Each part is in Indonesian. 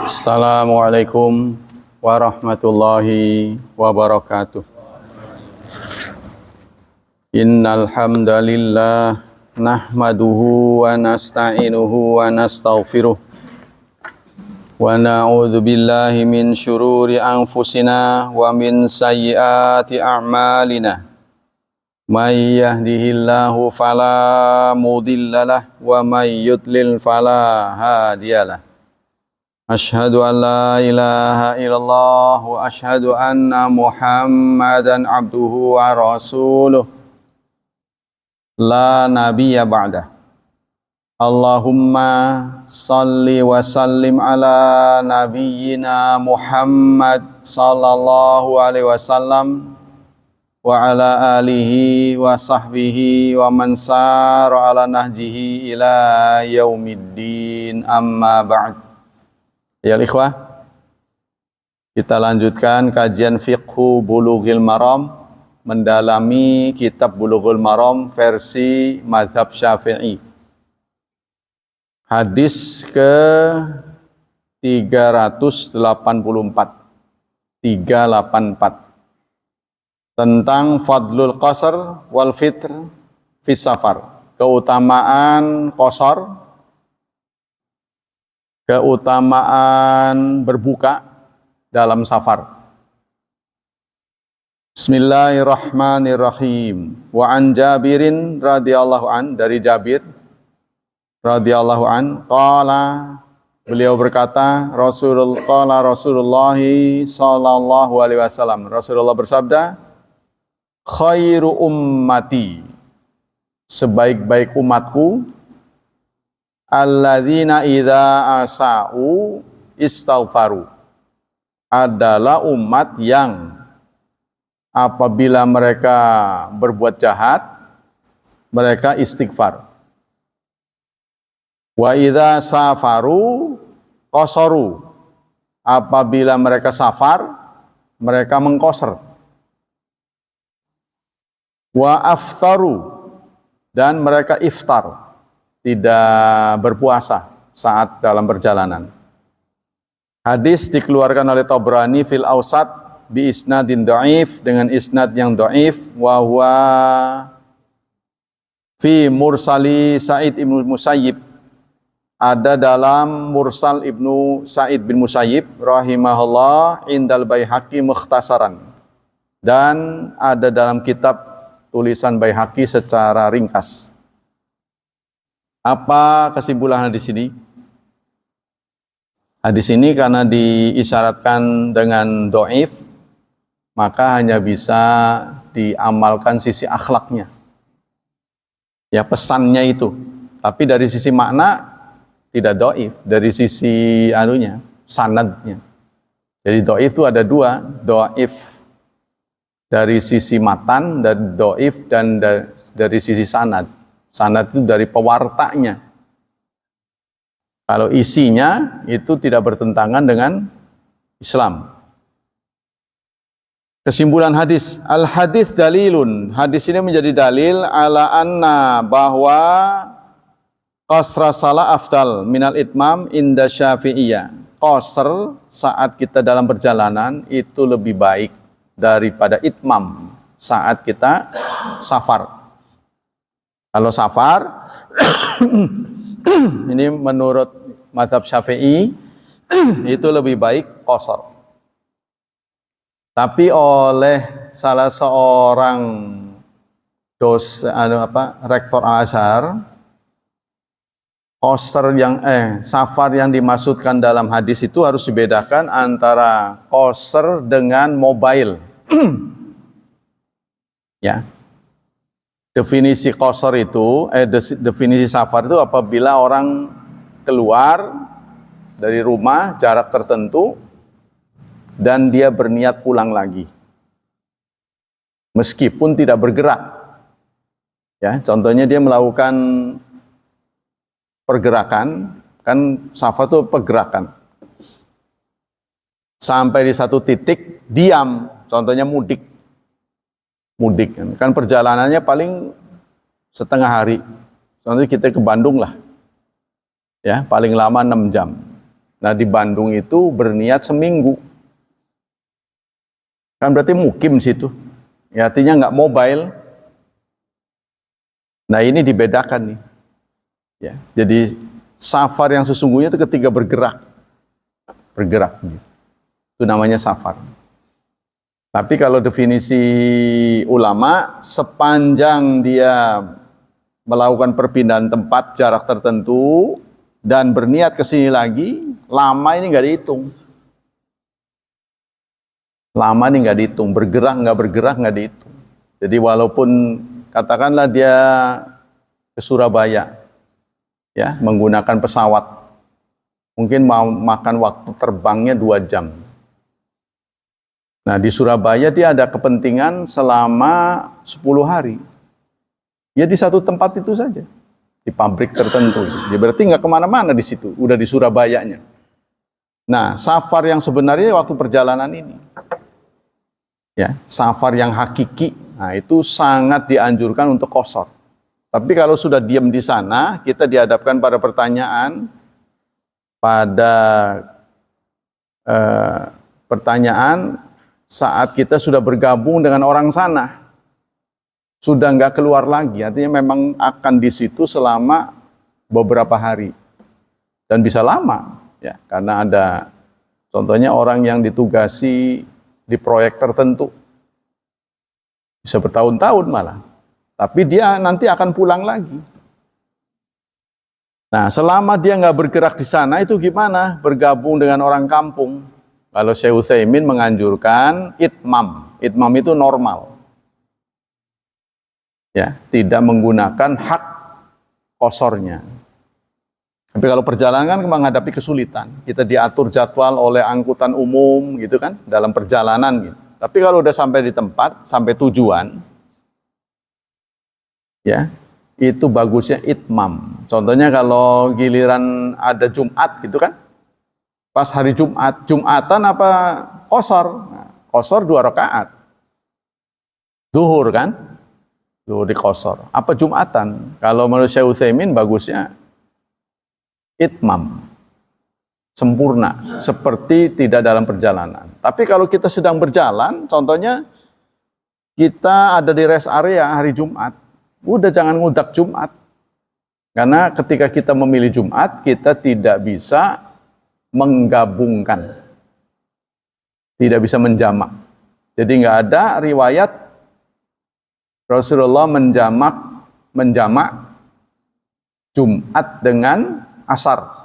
Assalamualaikum warahmatullahi wabarakatuh. Innal hamdalillah nahmaduhu wa nasta'inuhu wa nastaghfiruh wa na'udzu billahi min syururi anfusina wa min sayyiati a'malina. May yahdihillahu fala mudhillalah wa may yudlil fala hadiyalah. Asyhadu an la ilaha illallah wa asyhadu anna Muhammadan abduhu wa rasuluh la nabiyya ba'dah. Allahumma salli wa sallim ala nabiyyina Muhammad sallallahu alaihi wasallam wa ala alihi wa sahbihi wa man sara ala nahjihi ila yaumiddin, amma ba'd. Ya ikhwah, kita lanjutkan kajian Fiqhu Bulughil Maram, mendalami kitab Bulughul Maram versi mazhab Syafi'i. Hadis ke 384 tentang Fadlul Qasar wal Fitr fis Safar, keutamaan qasar, keutamaan berbuka dalam safar. Bismillahirrahmanirrahim. Wa an Jabirin radhiyallahu an, dari Jabir radhiyallahu an, qala, beliau berkata, Rasulullah sallallahu alaihi wasallam, Rasulullah bersabda, khairu ummati, sebaik-baik umatku, alladzina idza asa'u istaghfaru, adalah umat yang apabila mereka berbuat jahat, mereka istighfar. Wa idza safaru qasaru, apabila mereka safar, mereka mengqasar. Wa aftaru, dan mereka iftar, tidak berpuasa saat dalam perjalanan. Hadis dikeluarkan oleh Tabrani fil Awsat bi isnadin dhaif, dengan isnad yang dhaif, wa huwa fi mursali Sa'id ibnu Musayyib, ada dalam mursal Ibnu Sa'id bin Musayyib rahimahullah, indal Baihaqi mukhtasaran, dan ada dalam kitab tulisan Baihaqi secara ringkas. Apa kesimpulan hadis ini? Hadis ini karena diisyaratkan dengan dhaif, maka hanya bisa diamalkan sisi akhlaknya, ya, pesannya itu. Tapi dari sisi makna tidak dhaif, dari sisi sanadnya. Jadi dhaif itu ada dua, dhaif dari sisi matan dan dhaif dan dari sisi sanad. Sanad itu dari pewartanya. Kalau isinya itu tidak bertentangan dengan Islam. Kesimpulan hadis, al-hadis dalilun, hadis ini menjadi dalil ala anna, bahwa qasra salah afdal minal itmam inda Syafi'iyah. Qasr saat kita dalam perjalanan itu lebih baik daripada itmam saat kita safar. Kalau safar, ini menurut mazhab Syafi'i, itu lebih baik qasar. Tapi oleh salah seorang rektor Al-Azhar, safar yang dimaksudkan dalam hadis itu harus dibedakan antara qasar dengan mobile. Ya. Definisi qasar itu, definisi safar itu apabila orang keluar dari rumah jarak tertentu dan dia berniat pulang lagi, meskipun tidak bergerak. Ya, contohnya dia melakukan pergerakan, kan safar itu pergerakan. Sampai di satu titik diam, contohnya mudik. Mudik kan perjalanannya paling setengah hari. Contohnya kita ke Bandung lah, ya paling lama 6 jam. Nah di Bandung itu berniat seminggu. Kan berarti mukim situ. Ya, artinya nggak mobile. Nah ini dibedakan nih. Ya, jadi safar yang sesungguhnya itu ketika bergerak. Bergerak. Itu namanya safar. Tapi kalau definisi ulama, sepanjang dia melakukan perpindahan tempat jarak tertentu dan berniat ke sini lagi, lama ini nggak dihitung. Lama ini nggak dihitung, bergerak nggak dihitung. Jadi walaupun katakanlah dia ke Surabaya, ya menggunakan pesawat, mungkin mau makan waktu terbangnya 2 jam. Nah di Surabaya dia ada kepentingan selama 10 hari. Ya di satu tempat itu saja, di pabrik tertentu. Ya berarti nggak kemana-mana di situ, udah di Surabayanya. Nah safar yang sebenarnya waktu perjalanan ini, ya safar yang hakiki, nah itu sangat dianjurkan untuk qashar. Tapi kalau sudah diam di sana, kita dihadapkan pada pertanyaan, saat kita sudah bergabung dengan orang sana, sudah nggak keluar lagi, artinya memang akan di situ selama beberapa hari dan bisa lama, ya karena ada contohnya orang yang ditugasi di proyek tertentu bisa bertahun-tahun malah, tapi dia nanti akan pulang lagi. Nah selama dia nggak bergerak di sana itu gimana? Bergabung dengan orang kampung. Kalau Syekh Utsaimin menganjurkan itmam. Itmam itu normal. Ya, tidak menggunakan hak qasharnya. Tapi kalau perjalanan kan menghadapi kesulitan. Kita diatur jadwal oleh angkutan umum gitu kan, dalam perjalanan gitu. Tapi kalau udah sampai di tempat, sampai tujuan, ya, itu bagusnya itmam. Contohnya kalau giliran ada Jumat gitu kan, pas hari Jumat, Jumatan apa qashar? Nah, qashar 2 rakaat. Zuhur kan? Zuhur di qashar. Apa Jumatan? Kalau menurut Syekh Utsaimin bagusnya itmam. Sempurna, seperti tidak dalam perjalanan. Tapi kalau kita sedang berjalan, contohnya kita ada di rest area hari Jumat, udah jangan ngudak Jumat. Karena ketika kita memilih Jumat, kita tidak bisa menggabungkan, tidak bisa menjamak. Jadi nggak ada riwayat Rasulullah menjamak Jumat dengan asar.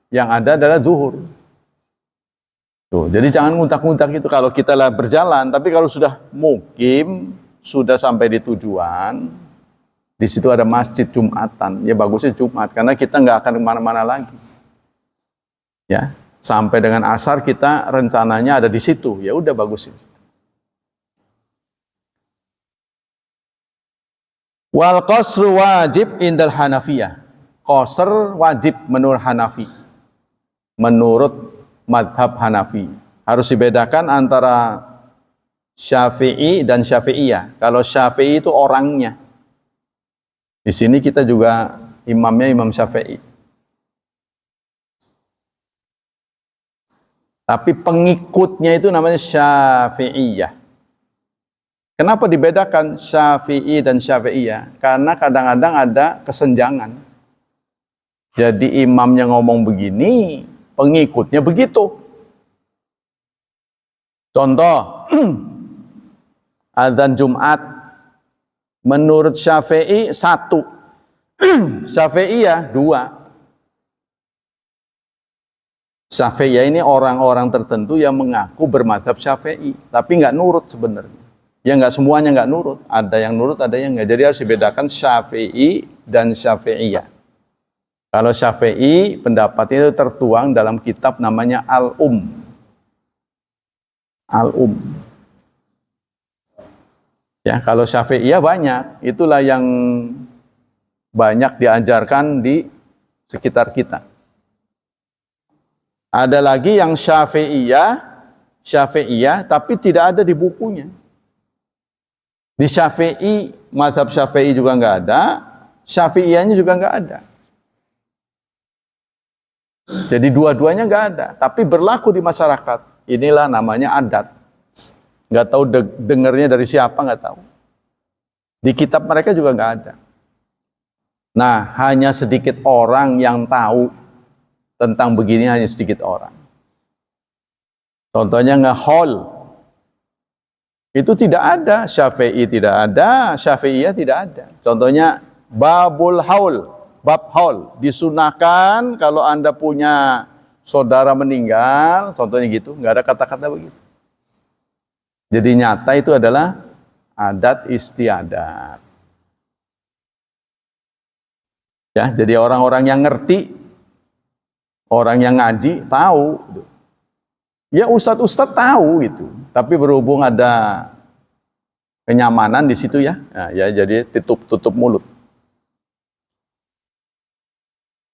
Yang ada adalah zuhur. Tuh, jadi jangan ngudak-ngudak itu kalau kita lah berjalan. Tapi kalau sudah mukim, sudah sampai di tujuan, di situ ada masjid Jumatan. Ya bagusnya Jumat karena kita nggak akan kemana-mana lagi. Ya, sampai dengan asar kita rencananya ada di situ. Ya udah bagus. Wal qasru wajib indal Hanafiyah. Qasr wajib menurut Hanafi. Menurut madhab Hanafi. Harus dibedakan antara Syafi'i dan Syafi'iyah. Kalau Syafi'i itu orangnya. Di sini kita juga imamnya Imam Syafi'i. Tapi pengikutnya itu namanya Syafi'iyah. Kenapa dibedakan Syafi'i dan Syafi'iyah? Karena kadang-kadang ada kesenjangan. Jadi imamnya ngomong begini, pengikutnya begitu. Contoh, adzan Jumat menurut Syafi'i 1, Syafi'iyah 2. Syafi'iyah ini orang-orang tertentu yang mengaku bermadzhab Syafi'i, tapi nggak nurut sebenarnya. Ya nggak semuanya nggak nurut, ada yang nurut, ada yang nggak. Jadi harus dibedakan Syafi'i dan Syafi'iyah. Kalau Syafi'i pendapatnya itu tertuang dalam kitab namanya Al-Um. Al-Um. Ya, kalau Syafi'iyah banyak, itulah yang banyak diajarkan di sekitar kita. Ada lagi yang Syafi'iyah tapi tidak ada di bukunya. Di Syafi'i, mazhab Syafi'i juga nggak ada, Syafi'iyahnya juga nggak ada. Jadi dua-duanya nggak ada, tapi berlaku di masyarakat. Inilah namanya adat. Nggak tahu dengernya dari siapa, nggak tahu. Di kitab mereka juga nggak ada. Nah, hanya sedikit orang yang tahu tentang begini, hanya sedikit orang. Contohnya ngehaul. Itu tidak ada, Syafi'i tidak ada, Syafi'iyah tidak ada. Contohnya babul haul. Bab haul, disunahkan kalau Anda punya saudara meninggal, contohnya gitu, nggak ada kata-kata begitu. Jadi nyata itu adalah adat istiadat. Ya, jadi orang-orang yang ngerti, orang yang ngaji tahu. Ya ustadz-ustadz tahu gitu, tapi berhubung ada kenyamanan di situ ya, nah, ya jadi tutup mulut.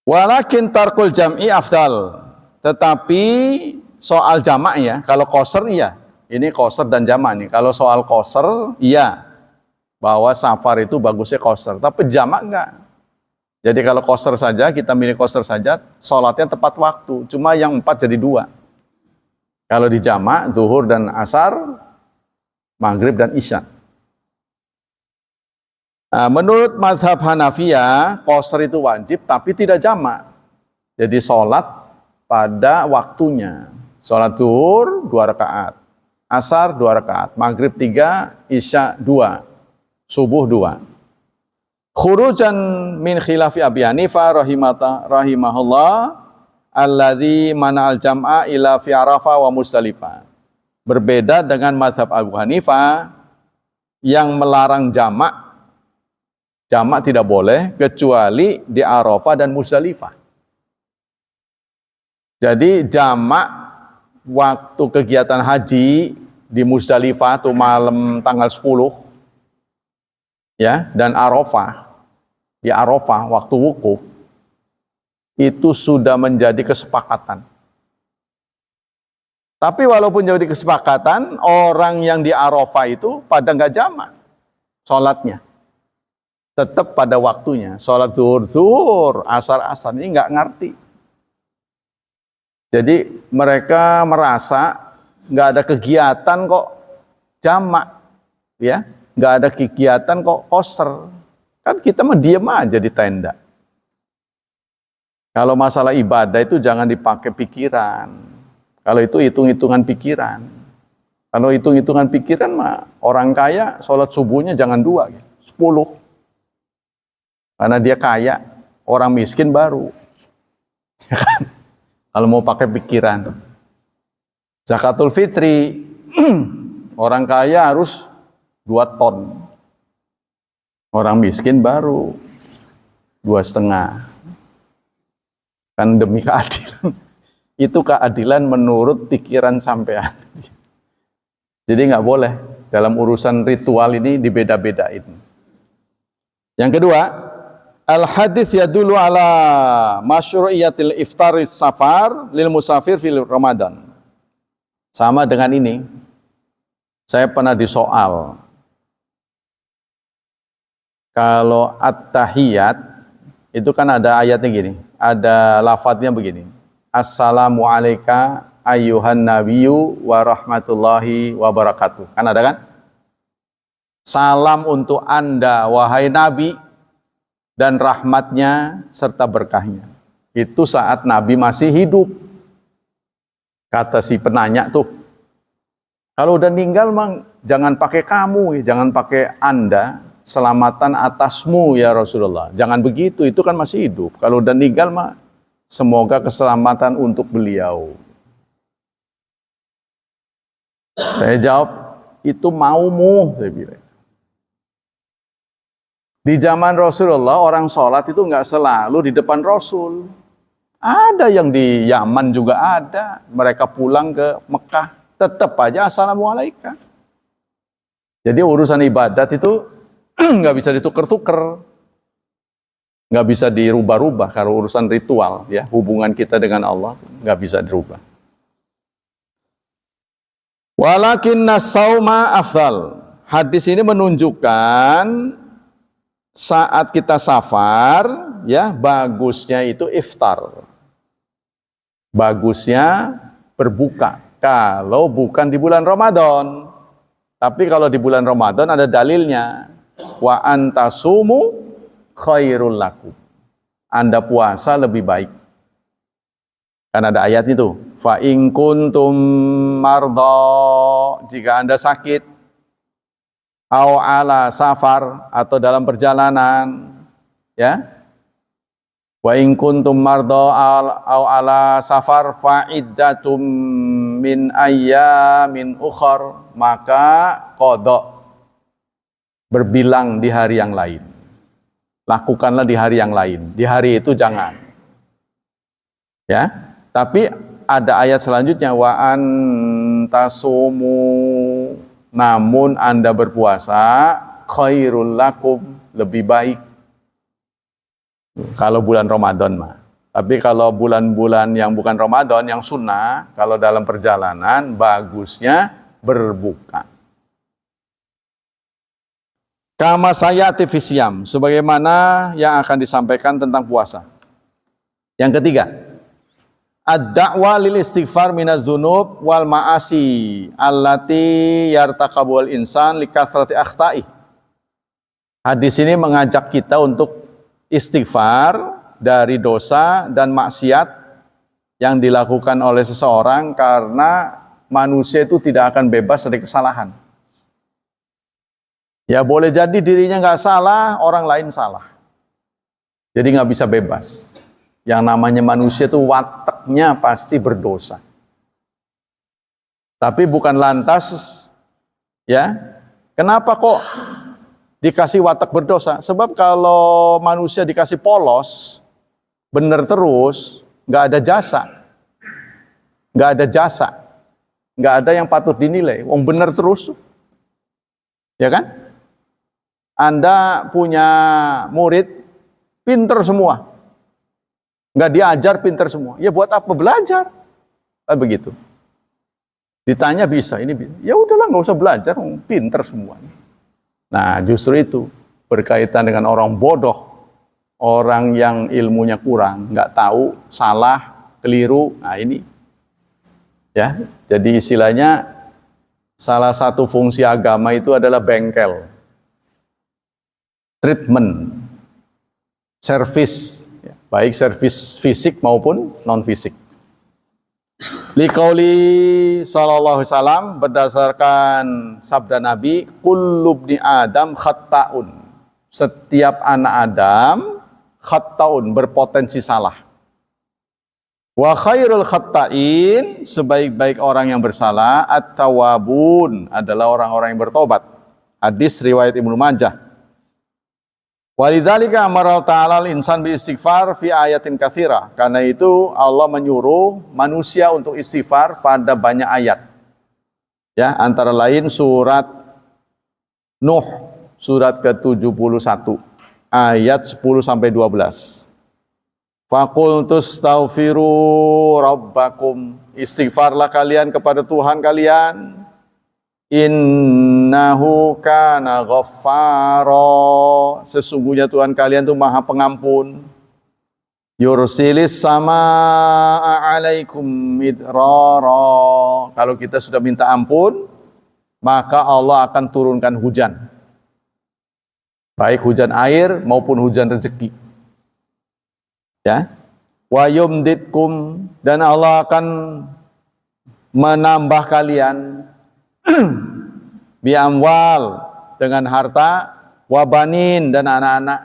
Walakin tarkul jam'i afdal. Tetapi soal jamak ya, kalau qasar iya. Ini qasar dan jamak nih. Kalau soal qasar iya. Bahwa safar itu bagusnya qasar, tapi jamak enggak. Jadi kalau qasar saja, kita milih qasar saja, sholatnya tepat waktu. Cuma yang 4 jadi 2. Kalau di jamak, zuhur dan asar, maghrib dan isya. Nah, menurut mazhab Hanafiyah, qasar itu wajib tapi tidak jamak. Jadi sholat pada waktunya. Sholat zuhur 2 rakaat, asar 2 rakaat, maghrib 3, isya 2, subuh 2. Khurujan min khilafi Abi Hanifah rahimahullah alladzi mana'al jam'a ila fi Arafah wa Muzdalifah. Berbeda dengan mazhab Abu Hanifah yang melarang jamak. Jamak tidak boleh kecuali di Arafah dan Muzdalifah. Jadi jamak waktu kegiatan haji di Muzdalifah itu malam tanggal 10 ya, dan Arafah di Arafah waktu wukuf itu sudah menjadi kesepakatan. Tapi walaupun jadi kesepakatan, orang yang di Arafah itu pada nggak jamak sholatnya. Tetap pada waktunya, sholat zuhur, asar, ini nggak ngerti. Jadi mereka merasa nggak ada kegiatan kok jamak, ya, nggak ada kegiatan kok qasar. Kan kita mah diem aja di tenda. Kalau masalah ibadah itu jangan dipakai pikiran. Kalau itu hitung-hitungan pikiran. Kalau hitung-hitungan pikiran mah orang kaya sholat subuhnya jangan 2, 10. Karena dia kaya, orang miskin baru. Ya kan? Kalau mau pakai pikiran. Zakatul fitri, orang kaya harus 2 ton. Orang miskin baru 2,5. Kan demi keadilan. Itu keadilan menurut pikiran sampean. Jadi nggak boleh dalam urusan ritual ini dibeda-bedain. Yang kedua, al-hadits yadullu ala masyru'iyatil iftaris safar lil musafir fil Ramadan. Sama dengan ini, saya pernah disoal. Kalau at-tahiyat, itu kan ada ayatnya gini, ada lafadznya begini. Assalamu alayka ayyuhan nabiyyu wa rahmatullahi wa barakatuh. Kan ada kan? Salam untuk Anda, wahai Nabi, dan rahmatnya serta berkahnya. Itu saat Nabi masih hidup. Kata si penanya tuh, kalau udah meninggal mang jangan pakai kamu, jangan pakai Anda, selamatan atasmu ya Rasulullah. Jangan begitu, itu kan masih hidup. Kalau udah meninggal mah semoga keselamatan untuk beliau. Saya jawab, itu maumu, saya bilang. Di zaman Rasulullah, orang sholat itu nggak selalu di depan Rasul. Ada yang di Yaman juga ada. Mereka pulang ke Mekah, tetap aja assalamualaikum. Jadi urusan ibadat itu nggak bisa ditukar-tukar. Nggak bisa dirubah-rubah. Kalau urusan ritual, ya hubungan kita dengan Allah, nggak bisa dirubah. Walakinna sauma afdal. Hadis ini menunjukkan saat kita safar, ya bagusnya itu iftar. Bagusnya berbuka kalau bukan di bulan Ramadan. Tapi kalau di bulan Ramadan ada dalilnya. Wa antasumu khairul lakum. Anda puasa lebih baik. Kan ada ayat itu. Fa in kuntum mardha, jika Anda sakit, au ala safar, atau dalam perjalanan, ya. Wa in kuntum mardha au ala safar fa iddatum min ayyamin ukhar, maka qada, berbilang di hari yang lain. Lakukanlah di hari yang lain. Di hari itu jangan. Ya. Tapi ada ayat selanjutnya, wa antasumu, namun Anda berpuasa khairul lakum, lebih baik. Kalau bulan Ramadan mah. Tapi kalau bulan-bulan yang bukan Ramadan, yang sunnah, kalau dalam perjalanan bagusnya berbuka. Kama sayati fisyam, sebagaimana yang akan disampaikan tentang puasa. Yang ketiga, ad-da'wa lil istighfar minadz dzunub wal ma'asi allati yartaqabul insan li kathrati akhta'i. Hadis ini mengajak kita untuk istighfar dari dosa dan maksiat yang dilakukan oleh seseorang, karena manusia itu tidak akan bebas dari kesalahan. Ya boleh jadi dirinya nggak salah, orang lain salah. Jadi nggak bisa bebas. Yang namanya manusia itu wataknya pasti berdosa. Tapi bukan lantas, ya, kenapa kok dikasih watak berdosa? Sebab kalau manusia dikasih polos, bener terus, nggak ada jasa. Nggak ada jasa. Nggak ada yang patut dinilai. Wong bener terus. Ya kan? Anda punya murid, pinter semua. Nggak diajar, pinter semua. Ya buat apa belajar? Kan begitu. Ditanya bisa, ini bisa. Ya udahlah, nggak usah belajar, pinter semua. Nah justru itu berkaitan dengan orang bodoh, orang yang ilmunya kurang, nggak tahu, salah, keliru. Nah ini, ya. Jadi istilahnya salah satu fungsi agama itu adalah bengkel, treatment, service, ya, baik servis fisik maupun non fisik. Liqauli sallallahu alaihi wasallam, berdasarkan sabda Nabi, kullu ibni Adam khatta'un. Setiap anak Adam khatta'un, berpotensi salah. Wa khairul khatta'in, sebaik-baik orang yang bersalah, at-tawabun, adalah orang-orang yang bertobat. Hadis riwayat Ibnu Majah. Walidzalika amara ta'ala al-insan bi istighfar fi ayatin katsira. Karena itu Allah menyuruh manusia untuk istighfar pada banyak ayat. Ya, antara lain surat Nuh, surat ke-71, ayat 10 sampai 12. Faqultus taghfiru rabbakum, istighfarlah kalian kepada Tuhan kalian. Innahu kana ghaffara, sesungguhnya Tuhan kalian itu maha pengampun. Yursilis samaa alaikum midrara, kalau kita sudah minta ampun, maka Allah akan turunkan hujan, baik hujan air maupun hujan rezeki. Ya, wa yumditkum, dan Allah akan menambah kalian bi amwal, dengan harta, wa banin, dan anak-anak,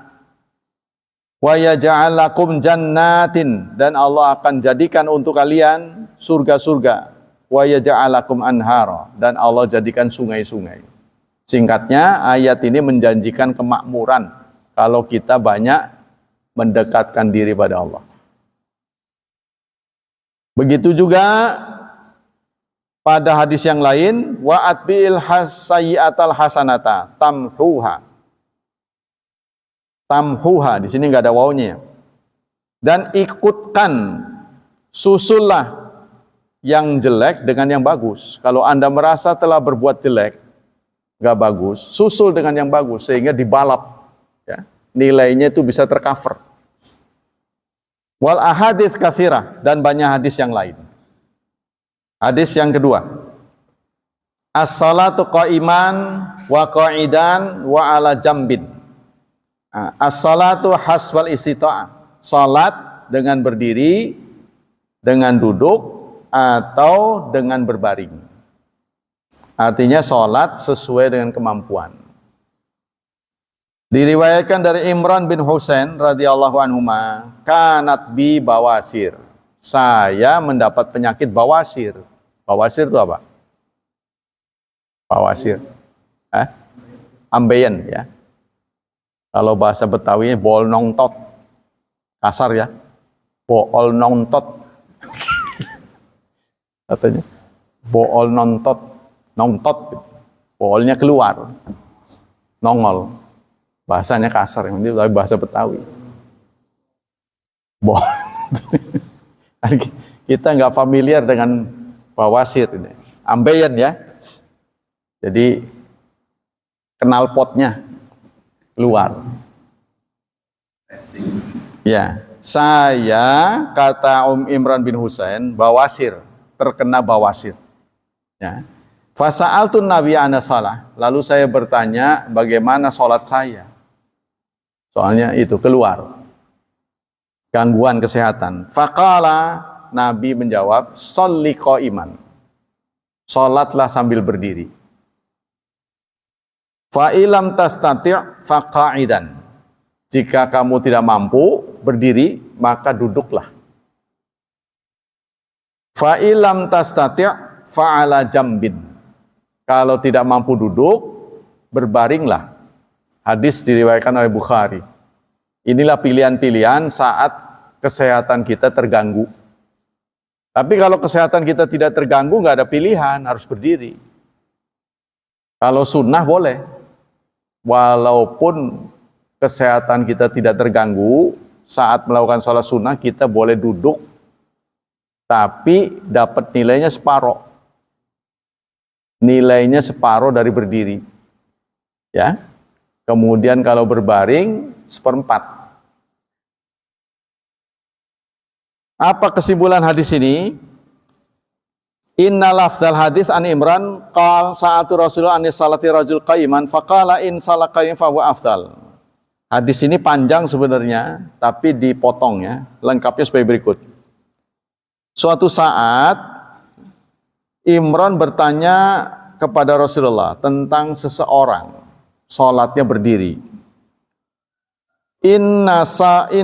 wa yaj'al lakum jannatin, dan Allah akan jadikan untuk kalian surga-surga, wa yaj'al lakum anhara, dan Allah jadikan sungai-sungai. Singkatnya, ayat ini menjanjikan kemakmuran kalau kita banyak mendekatkan diri pada Allah. Begitu juga pada hadis yang lain, wa atbil hasayyatal hasanata tamhuha. Tamhuha, di sini nggak ada wawunya. Dan ikutkan, susullah yang jelek dengan yang bagus. Kalau Anda merasa telah berbuat jelek, nggak bagus, susul dengan yang bagus sehingga dibalap, ya, nilainya itu bisa tercover. Wal ahadits katsirah, dan banyak hadis yang lain. Hadis yang kedua, as-salatu qa'iman wa qa'idan wa ala jambin. As-salatu hasbal istita'ah. Salat dengan berdiri, dengan duduk, atau dengan berbaring. Artinya salat sesuai dengan kemampuan. Diriwayatkan dari Imran bin Husain radhiyallahu anhuma, kanat bi bawasir. Saya mendapat penyakit bawasir. Bawasir itu apa? Bawasir. Ambeien ya. Kalau bahasa Betawinya bol nongtot. Kasar ya. Bol nongtot. Katanya. Bol nontot. Nongtot. Bolnya keluar. Nongol. Bahasanya kasar, ini bahasa Betawi. Kita nggak familiar dengan bawasir ini. Ambeien ya. Jadi kenal potnya keluar. Ya, saya kata Imran bin Husain bawasir, terkena bawasir. Ya. Fasa'altun Nabi ana salah. Lalu saya bertanya bagaimana sholat saya. Soalnya itu keluar gangguan kesehatan. Faqala, Nabi menjawab, sholli qa'iman. Salatlah sambil berdiri. Fa ilam tastati' faqa'idan. Jika kamu tidak mampu berdiri, maka duduklah. Fa ilam tastati' fa'ala jambin. Kalau tidak mampu duduk, berbaringlah. Hadis diriwayatkan oleh Bukhari. Inilah pilihan-pilihan saat kesehatan kita terganggu. Tapi kalau kesehatan kita tidak terganggu, nggak ada pilihan, harus berdiri. Kalau sunnah boleh. Walaupun kesehatan kita tidak terganggu, saat melakukan sholat sunnah kita boleh duduk, tapi dapat nilainya separuh. Nilainya separuh dari berdiri. Ya. Kemudian kalau berbaring, 1/4. Apa kesimpulan hadis ini? Inna lafdzal hadis an Imran qal sa'atu Rasulullah anis salati rajul qa'iman faqala in salat qa'iman fa huwa afdal. Hadis ini panjang sebenarnya, tapi dipotong ya. Lengkapnya sebagai berikut. Suatu saat Imran bertanya kepada Rasulullah tentang seseorang salatnya berdiri. In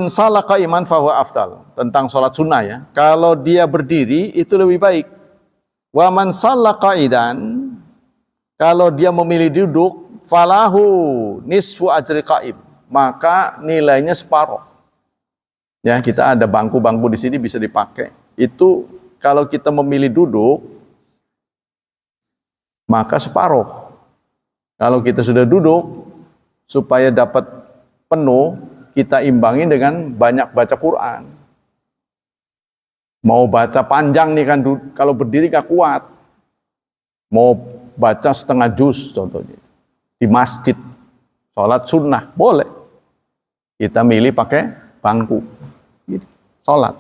salaka iman fahuwa afdal. Tentang salat sunnah ya. Kalau dia berdiri itu lebih baik. Wa man salaka idan. Kalau dia memilih duduk, falahu nisfu ajri qaim. Maka nilainya separuh. Ya, kita ada bangku-bangku di sini bisa dipakai. Itu kalau kita memilih duduk, maka separuh. Kalau kita sudah duduk, supaya dapat penuh, kita imbangi dengan banyak baca Quran. Mau baca panjang nih kan, kalau berdiri gak kuat. Mau baca setengah juz contohnya. Di masjid, sholat sunnah, boleh. Kita milih pakai bangku. Sholat.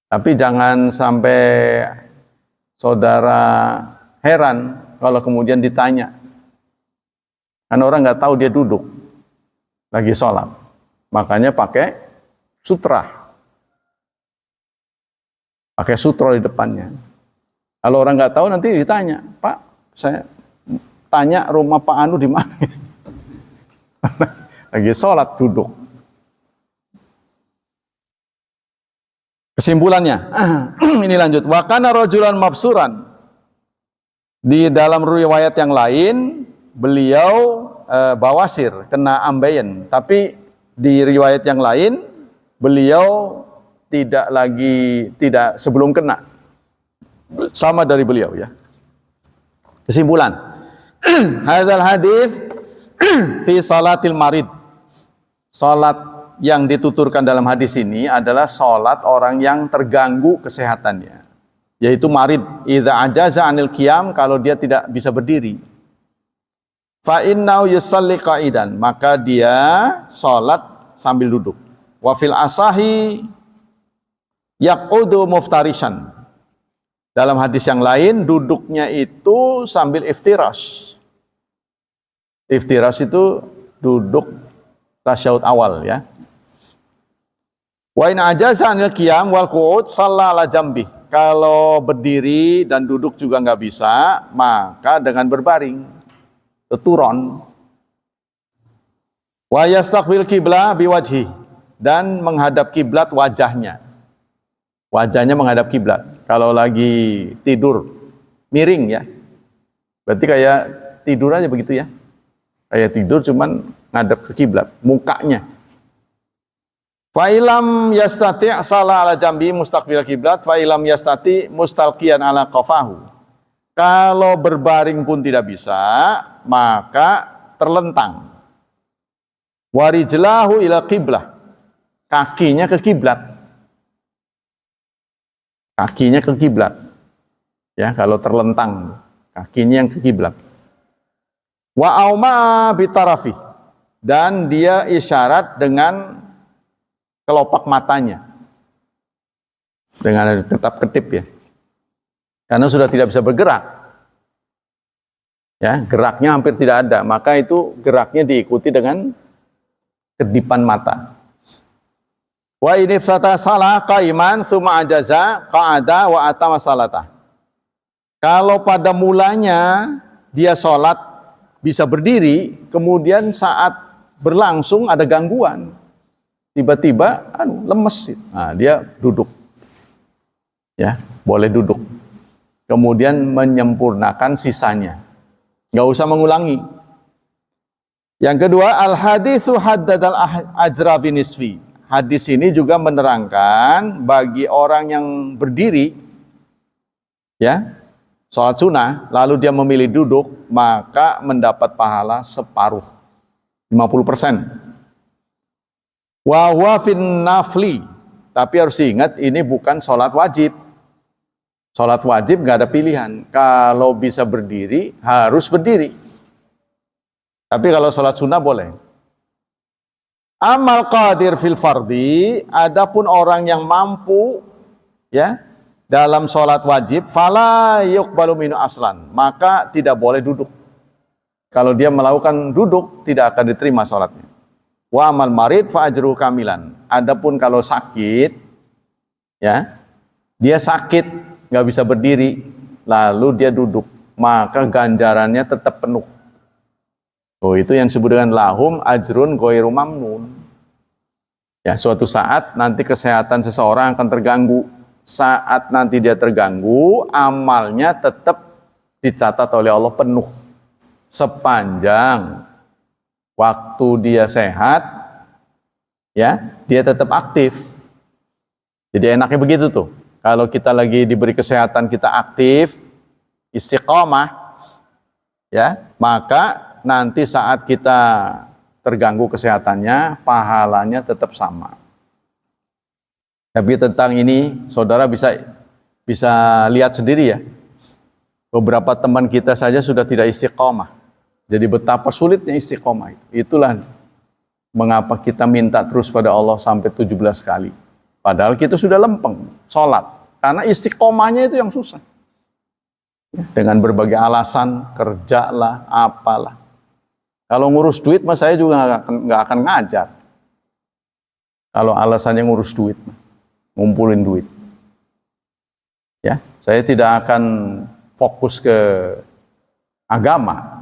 Tapi jangan sampai saudara heran kalau kemudian ditanya. Kan orang nggak tahu dia duduk lagi sholat, makanya pakai sutra, pakai sutra di depannya. Kalau orang nggak tahu nanti ditanya, Pak, saya tanya rumah Pak Anu di mana? Lagi sholat duduk. Kesimpulannya, ini lanjut. Wa kana rajulan mabsuran. Di dalam riwayat yang lain, beliau bawasir, kena ambeien. Tapi di riwayat yang lain, beliau tidak sebelum kena. Sama dari beliau ya. Kesimpulan. Hadzal hadis fi salatil marid. Salat yang dituturkan dalam hadis ini adalah salat orang yang terganggu kesehatannya. Yaitu marid. Idza ajaza anil qiyam, kalau dia tidak bisa berdiri. Fa innahu yusalli qa'idan, maka dia salat sambil duduk. Wa fil asahi Yaqudu muftarishan. Dalam hadis yang lain duduknya itu sambil iftirash. Iftirash itu duduk tasyahud awal ya. Wa in ajaza anil qiyam wal qu'ud shalla ala jambi. Kalau berdiri dan duduk juga nggak bisa, maka dengan berbaring, teturon. Wa yastaqbil qiblah biwajhi, dan menghadap kiblat wajahnya. Wajahnya menghadap kiblat. Kalau lagi tidur miring ya. Berarti kayak tidur aja begitu ya. Kayak tidur cuman ngadap ke kiblat, mukanya. Fa ilam yastati' sala ala jambi mustaqbil kiblat, fa ilam yastati' mustalqiyan ala qafahu. Kalau berbaring pun tidak bisa, maka terlentang. Warijlahu ila qiblah. Kakinya ke kiblat. Kakinya ke kiblat. Ya, kalau terlentang, kakinya yang ke kiblat. Wa auma bitarafi, dan dia isyarat dengan kelopak matanya, dengan tetap ketip ya, karena sudah tidak bisa bergerak ya, geraknya hampir tidak ada, maka itu geraknya diikuti dengan kedipan mata. Wa in iftata salah qaiman tsumma ajaza qa'ada wa atama salatah. Kalau pada mulanya dia sholat bisa berdiri, kemudian saat berlangsung ada gangguan, tiba-tiba lemes, nah dia duduk ya, boleh duduk, kemudian menyempurnakan sisanya, nggak usah mengulangi. Yang kedua, al haditsu haddadal ajra binisfi. Hadis ini juga menerangkan bagi orang yang berdiri ya, sholat sunnah lalu dia memilih duduk, maka mendapat pahala separuh, 50%. Wa huwa fin nafli, tapi harus ingat ini bukan sholat wajib. Sholat wajib nggak ada pilihan. Kalau bisa berdiri harus berdiri. Tapi kalau sholat sunnah boleh. Amal qadir fil fardi, adapun orang yang mampu ya dalam sholat wajib, fala yuqbalu minu aslan, maka tidak boleh duduk. Kalau dia melakukan duduk, tidak akan diterima sholatnya. Wa amal marid fa ajru kamilan. Adapun kalau sakit ya, dia sakit nggak bisa berdiri lalu dia duduk, maka ganjarannya tetap penuh. Oh, itu yang disebut dengan lahum ajrun ghairu mamnun. Ya, suatu saat nanti kesehatan seseorang akan terganggu. Saat nanti dia terganggu, amalnya tetap dicatat oleh Allah penuh sepanjang waktu dia sehat, ya, dia tetap aktif. Jadi enaknya begitu tuh. Kalau kita lagi diberi kesehatan, kita aktif, istiqomah, ya, maka nanti saat kita terganggu kesehatannya, pahalanya tetap sama. Tapi tentang ini, saudara bisa lihat sendiri ya. Beberapa teman kita saja sudah tidak istiqomah. Jadi betapa sulitnya istiqomah itu. Itulah mengapa kita minta terus pada Allah sampai 17 kali. Padahal kita sudah lempeng sholat. Karena istiqomahnya itu yang susah. Dengan berbagai alasan, kerja lah, apalah. Kalau ngurus duit, mas saya juga nggak akan ngajar. Kalau alasannya ngurus duit, ngumpulin duit. Ya, saya tidak akan fokus ke agama.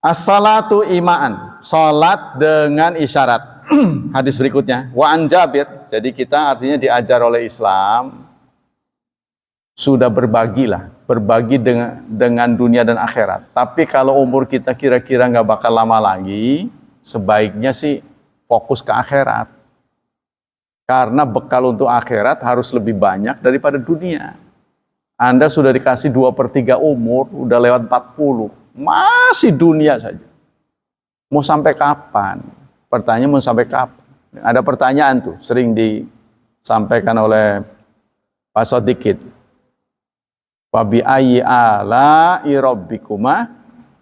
As-salatu ima'an, salat dengan isyarat. Hadis berikutnya, wa an Jabir. Jadi kita artinya diajar oleh Islam sudah berbagilah, berbagi dengan dunia dan akhirat. Tapi kalau umur kita kira-kira nggak bakal lama lagi, sebaiknya sih fokus ke akhirat. Karena bekal untuk akhirat harus lebih banyak daripada dunia. Anda sudah dikasih 2/3 umur, udah lewat 40. Masih dunia saja. Mau sampai kapan? Pertanyaan mau sampai kapan? Ada pertanyaan tuh, sering disampaikan oleh Pak Sodikit. Wabi ayyi ala irabbikuma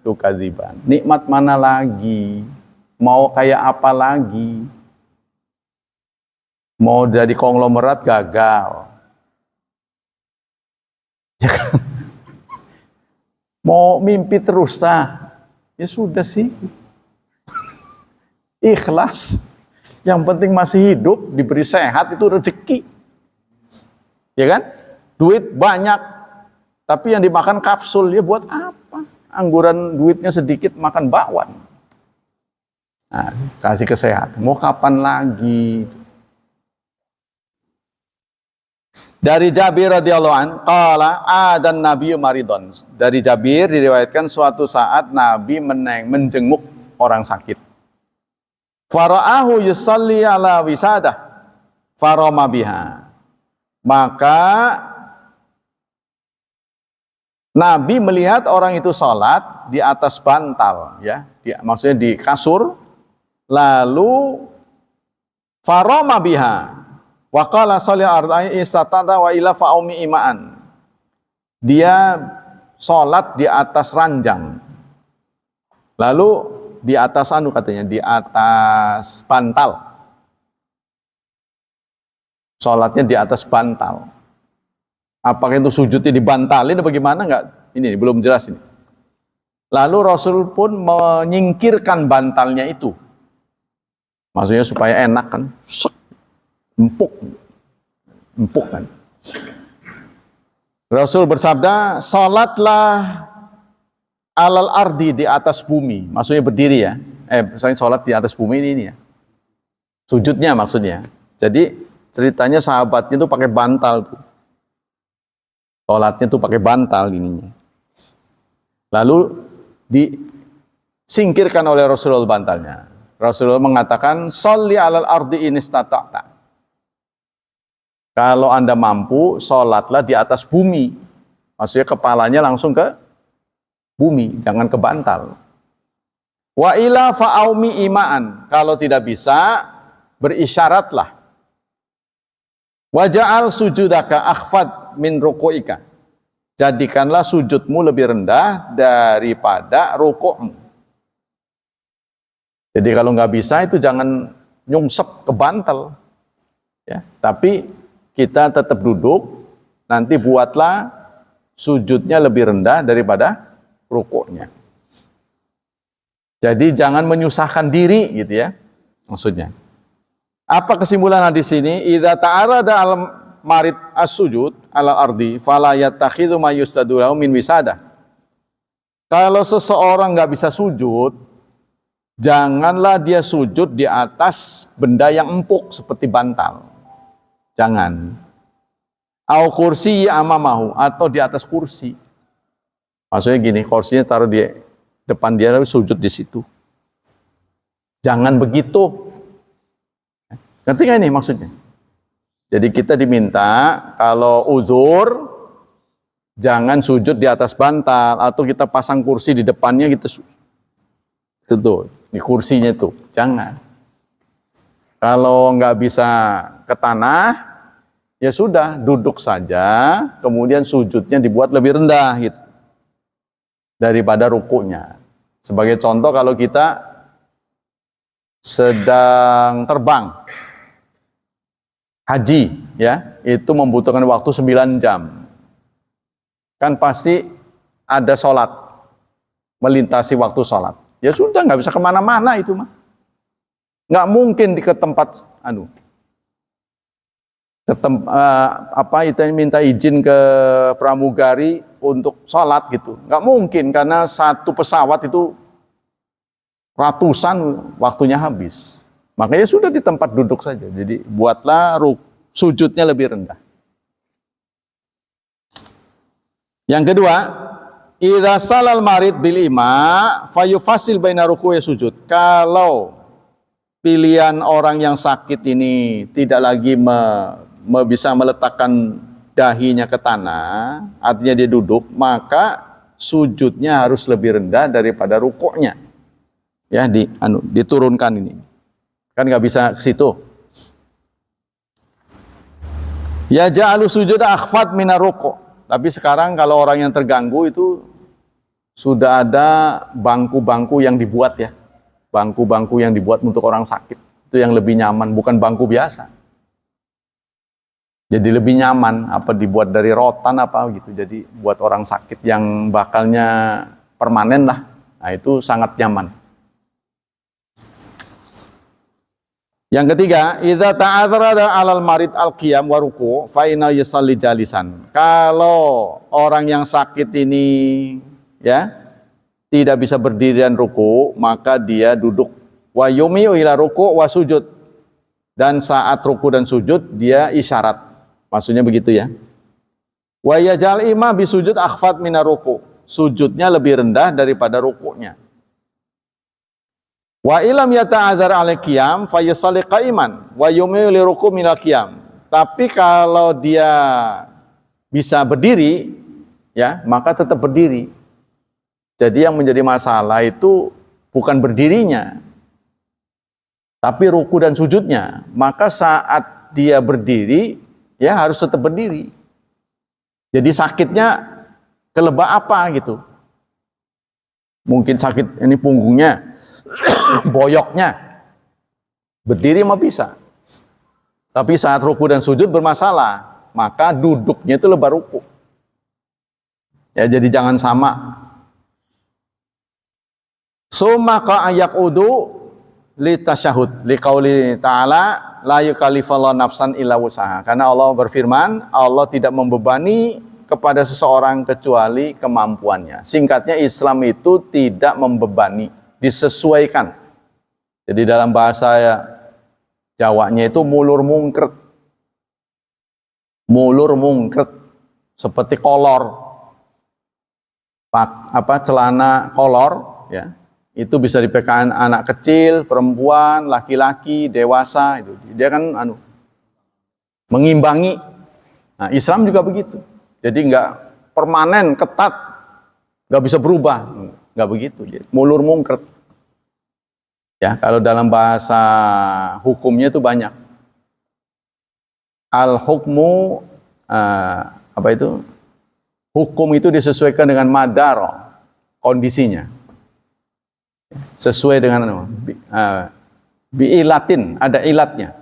tukadziban. Nikmat mana lagi? Mau kayak apa lagi? Mau jadi konglomerat gagal. Ya kan? Mau mimpi terus ya sudah sih. Ikhlas. Yang penting masih hidup, diberi sehat, itu rezeki. Ya kan? Duit banyak, tapi yang dimakan kapsul, ya buat apa? Angguran duitnya sedikit, makan bakwan. Nah, kasih kesehatan. Mau kapan lagi? Dari Jabir radhiyallahu an, qala adan nabiyyu maridon. Dari Jabir diriwayatkan suatu saat Nabi menjenguk orang sakit. Fara'ahu yusalli ala wisadah farama biha. Maka Nabi melihat orang itu sholat di atas bantal, ya, maksudnya di kasur, lalu farama biha. Wa qala sholli arba'in istatata wa ila fa'umi imaan. Dia sholat di atas ranjang. Lalu di atas katanya, di atas bantal. Sholatnya di atas bantal. Apakah itu sujudnya dibantalin atau bagaimana? Enggak, ini belum jelas ini. Lalu Rasul pun menyingkirkan bantalnya itu. Maksudnya supaya enak kan. Empuk kan. Rasul bersabda, salatlah alal ardi, di atas bumi. Maksudnya berdiri ya. Misalnya salat di atas bumi ini ya. Sujudnya maksudnya. Jadi ceritanya sahabatnya itu pakai bantal. Salatnya itu pakai bantal ininya. Lalu disingkirkan oleh Rasulullah bantalnya. Rasulullah mengatakan, sholli alal ardi in istata'ta. Kalau Anda mampu, sholatlah di atas bumi. Maksudnya kepalanya langsung ke bumi, jangan ke bantal. Wa ila fa'aumi imaan. Kalau tidak bisa, berisyaratlah. Wa ja'al sujudaka akhfad min ruku'ika. Jadikanlah sujudmu lebih rendah daripada rukukmu. Jadi kalau nggak bisa itu jangan nyungsep ke bantal. Ya, tapi kita tetap duduk, nanti buatlah sujudnya lebih rendah daripada rukuknya. Jadi jangan menyusahkan diri gitu ya, maksudnya. Apa kesimpulan hadis ini? Idza ta'arada al marid as-sujud ala ardi fala yattakhidhu ma yustadu lahu min wisada. Kalau seseorang nggak bisa sujud, janganlah dia sujud di atas benda yang empuk seperti bantal. Jangan. Au kursi amamahu, atau di atas kursi. Maksudnya gini, kursinya taruh di depan dia lalu sujud di situ. Jangan begitu. Ngerti nggak ini maksudnya? Jadi kita diminta kalau uzur jangan sujud di atas bantal, atau kita pasang kursi di depannya gitu. Itu tuh, di kursinya tuh. Jangan. Kalau nggak bisa ke tanah, ya sudah, duduk saja, kemudian sujudnya dibuat lebih rendah gitu daripada rukuknya. Sebagai contoh, kalau kita sedang terbang haji, ya, itu membutuhkan waktu 9 jam. Kan pasti ada sholat, melintasi waktu sholat. Ya sudah, nggak bisa kemana-mana itu mah. Nggak mungkin ke tempat minta izin ke pramugari untuk sholat gitu. Nggak mungkin, karena satu pesawat itu ratusan waktunya habis. Makanya sudah di tempat duduk saja. Jadi buatlah sujudnya lebih rendah. Yang kedua, idza salal marid bil ima fayufasil baina ruku'i sujud. Kalau pilihan orang yang sakit ini tidak lagi bisa meletakkan dahinya ke tanah, artinya dia duduk, maka sujudnya harus lebih rendah daripada rukuknya. Ya, diturunkan ini. Kan nggak bisa ke situ. Ya ja'alu sujuda akhfad minar ruku'. Tapi sekarang kalau orang yang terganggu itu sudah ada bangku-bangku yang dibuat ya. Bangku-bangku yang dibuat untuk orang sakit. Itu yang lebih nyaman, bukan bangku biasa. Jadi lebih nyaman, apa dibuat dari rotan apa gitu. Jadi buat orang sakit yang bakalnya permanen lah. Nah, itu sangat nyaman. Yang ketiga, idza ta'adzara 'alal marid al-qiyam wa ruku' fa inna yusalli jalisan. Kalau orang yang sakit ini ya tidak bisa berdiri dan ruku, maka dia duduk. Wa yumi'u ila ruku' wa sujud. Dan saat ruku dan sujud dia isyarat. Maksudnya begitu ya. Wa yaj'al imam bisujud akhfad minar ruku'. Sujudnya lebih rendah daripada rukuknya. Wa ilam yata'adzar 'alal qiyam fa yusalli qa'iman wa yumi'u li ruku' minal qiyam. Tapi kalau dia bisa berdiri ya, maka tetap berdiri. Jadi yang menjadi masalah itu bukan berdirinya, tapi ruku dan sujudnya. Maka saat dia berdiri ya harus tetap berdiri. Jadi sakitnya kelebak apa gitu. Mungkin sakit ini punggungnya, boyoknya. Berdiri mah bisa. Tapi saat ruku dan sujud bermasalah, maka duduknya itu lebar ruku. Ya jadi jangan sama. Sumaka ayak udu li tasyahud li qauli ta'ala la yukallifullahu nafsan illa wus'aha. Karena Allah berfirman, Allah tidak membebani kepada seseorang kecuali kemampuannya. Singkatnya, Islam itu tidak membebani, disesuaikan. Jadi dalam bahasa Jawanya itu mulur mungkret. Mulur mungkret seperti kolor. Celana kolor ya. Itu bisa dipakai anak kecil, perempuan, laki-laki, dewasa itu. Dia kan mengimbangi. Nah, Islam juga begitu. Jadi enggak permanen, ketat, enggak bisa berubah, enggak begitu. Mulur mungkret. Ya, kalau dalam bahasa hukumnya itu banyak. Al-hukmu hukum itu disesuaikan dengan madar, kondisinya. Sesuai dengan bi'ilatin, ada ilatnya.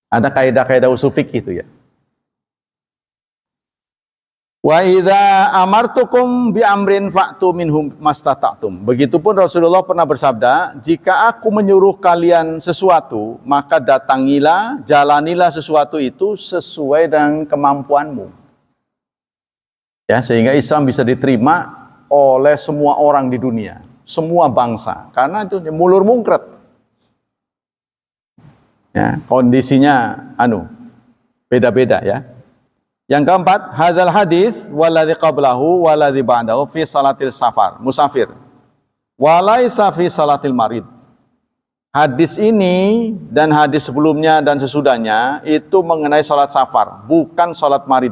Ada kaidah-kaidah usul fikih itu ya. Wa idza amartukum bi amrin fa'tu minhum mastata'tum. Begitupun Rasulullah pernah bersabda, jika aku menyuruh kalian sesuatu, maka datangilah, jalanilah sesuatu itu sesuai dengan kemampuanmu. Ya, sehingga Islam bisa diterima oleh semua orang di dunia, semua bangsa, karena itu mulur mungkret. Ya, kondisinya beda-beda ya. Yang keempat, hadzal hadis waladzi qablahu waladzi ba'dahu fi salatil safar, musafir. Walaisa fi salatil marid. Hadis ini dan hadis sebelumnya dan sesudahnya itu mengenai salat safar, bukan salat marid.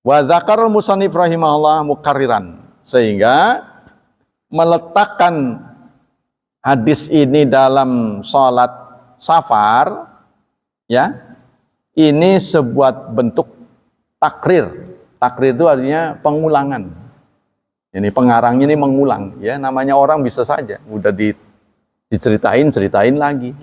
Wa dzakarul musannif rahimahullah mukarriran, sehingga meletakkan hadis ini dalam salat safar ya, ini sebuah bentuk takrir. Takrir itu artinya pengulangan. Ini pengarangnya ini mengulang ya, namanya orang bisa saja udah diceritain lagi.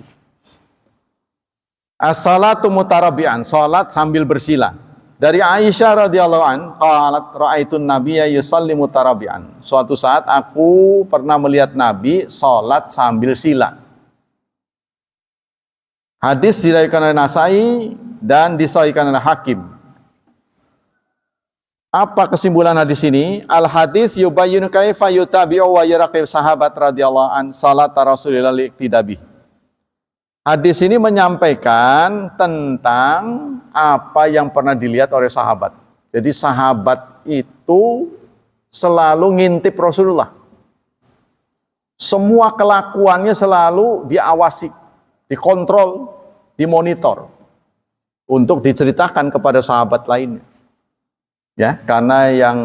As-salatu mutarabi'an, salat sambil bersila. Dari Aisyah radhiyallahu an, qalat ra'aitun nabiyya yusalli mutarabi'an. Suatu saat aku pernah melihat Nabi salat sambil sila. Hadis diriwayatkan oleh Nasai dan disahihkan oleh Hakim. Apa kesimpulan hadis ini? Al hadis yubayyinu kaifa yutabi'u wa yaraqib sahabat radhiyallahu an salat Rasulillah liqtidabi. Hadis ini menyampaikan tentang apa yang pernah dilihat oleh sahabat. Jadi sahabat itu selalu ngintip Rasulullah. Semua kelakuannya selalu diawasi, dikontrol, dimonitor untuk diceritakan kepada sahabat lainnya. Ya, karena yang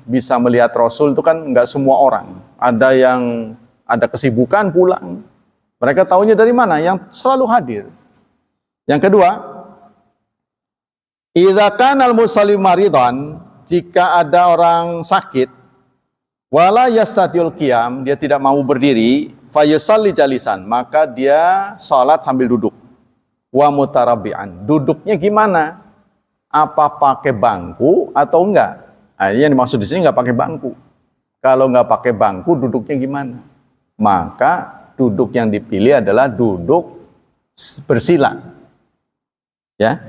bisa melihat Rasul itu kan enggak semua orang. Ada yang ada kesibukan pulang. Mereka tahunya dari mana? Yang selalu hadir. Yang kedua, idza kana al-musalli maridan, jika ada orang sakit, wala yastatiul qiyam, dia tidak mau berdiri, fa yusalli jalisan, maka dia salat sambil duduk. wa mutarabbi'an. Duduknya gimana? Apa pakai bangku atau enggak? Nah, yang dimaksud di sini enggak pakai bangku. Kalau enggak pakai bangku, duduknya gimana? Maka duduk yang dipilih adalah duduk bersila. Ya.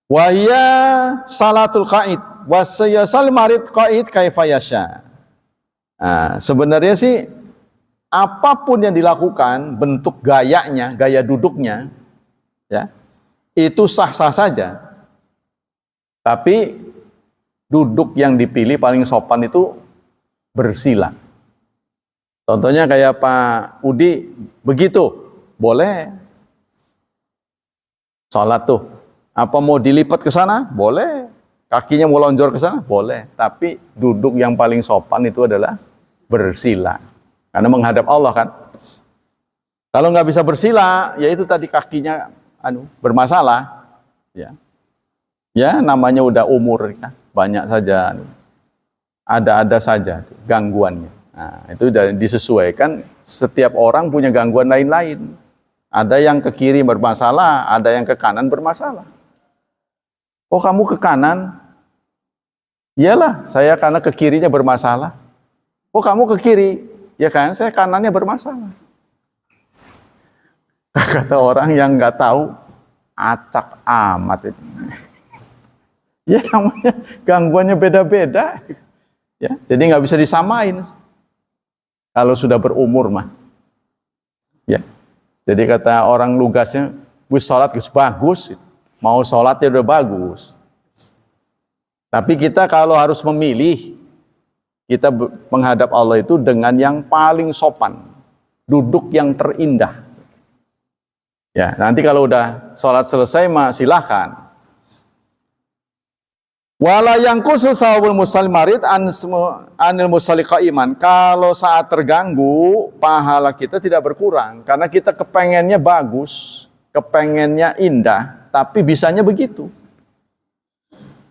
Wa hiya salatul qaid wa sayasal marid qaid kaifa yasha. Nah, sebenarnya sih apapun yang dilakukan, bentuk gayanya, gaya duduknya, ya, itu sah-sah saja. Tapi duduk yang dipilih paling sopan itu bersila. Contohnya kayak Pak Udi begitu, boleh. Sholat tuh, apa mau dilipat ke sana? Boleh. Kakinya mau lonjor ke sana? Boleh. Tapi duduk yang paling sopan itu adalah bersila. Karena menghadap Allah kan. Kalau nggak bisa bersila, ya itu tadi kakinya bermasalah. Ya, ya namanya udah umur, ya. Banyak saja, ada-ada saja gangguannya. Nah, itu sudah disesuaikan. Setiap orang punya gangguan lain-lain. Ada yang ke kiri bermasalah, ada yang ke kanan bermasalah. Oh kamu ke kanan? Iyalah, saya karena ke kirinya bermasalah. Oh kamu ke kiri? Ya kan, saya kanannya bermasalah. Kata orang yang nggak tahu, acak amat itu. Ya namanya gangguannya beda-beda. Ya, jadi nggak bisa disamain. Kalau sudah berumur mah. Ya. Jadi kata orang lugasnya, wis sholat bagus. Mau sholat ya udah bagus. Tapi kita kalau harus memilih, kita menghadap Allah itu dengan yang paling sopan, duduk yang terindah. Ya, nanti kalau udah sholat selesai mah silahkan. Wala yanqusu thawabul musalli marid anil musalli qaiman. Kalau saat terganggu, pahala kita tidak berkurang karena kita kepengennya bagus, kepengennya indah, tapi bisanya begitu.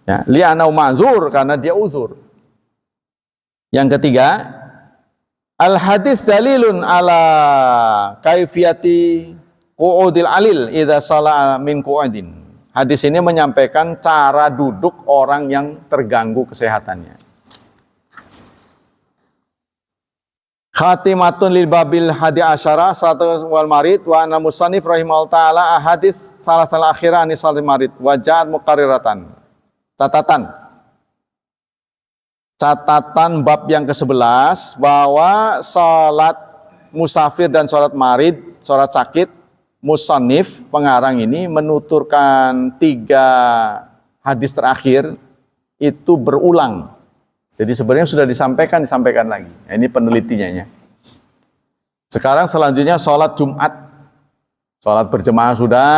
Ya, li'anau ma'zur karena dia uzur. Yang ketiga, al hadis dalilun ala kaifiyati qu'udil alil idza sala min qu'udin. Hadis ini menyampaikan cara duduk orang yang terganggu kesehatannya. Khatimatun lil babil hadi asyara satu wal marid wa anna musannif rahimahullah taala ahadits salasal akhirah anisal marid wa ja'at muqarriratan. Catatan bab yang ke-11 bahwa salat musafir dan salat marid, salat sakit, musannif pengarang ini menuturkan 3 hadis terakhir itu berulang. Jadi sebenarnya sudah disampaikan lagi. Nah, ini penelitinya. Sekarang selanjutnya salat Jumat. Salat berjemaah sudah.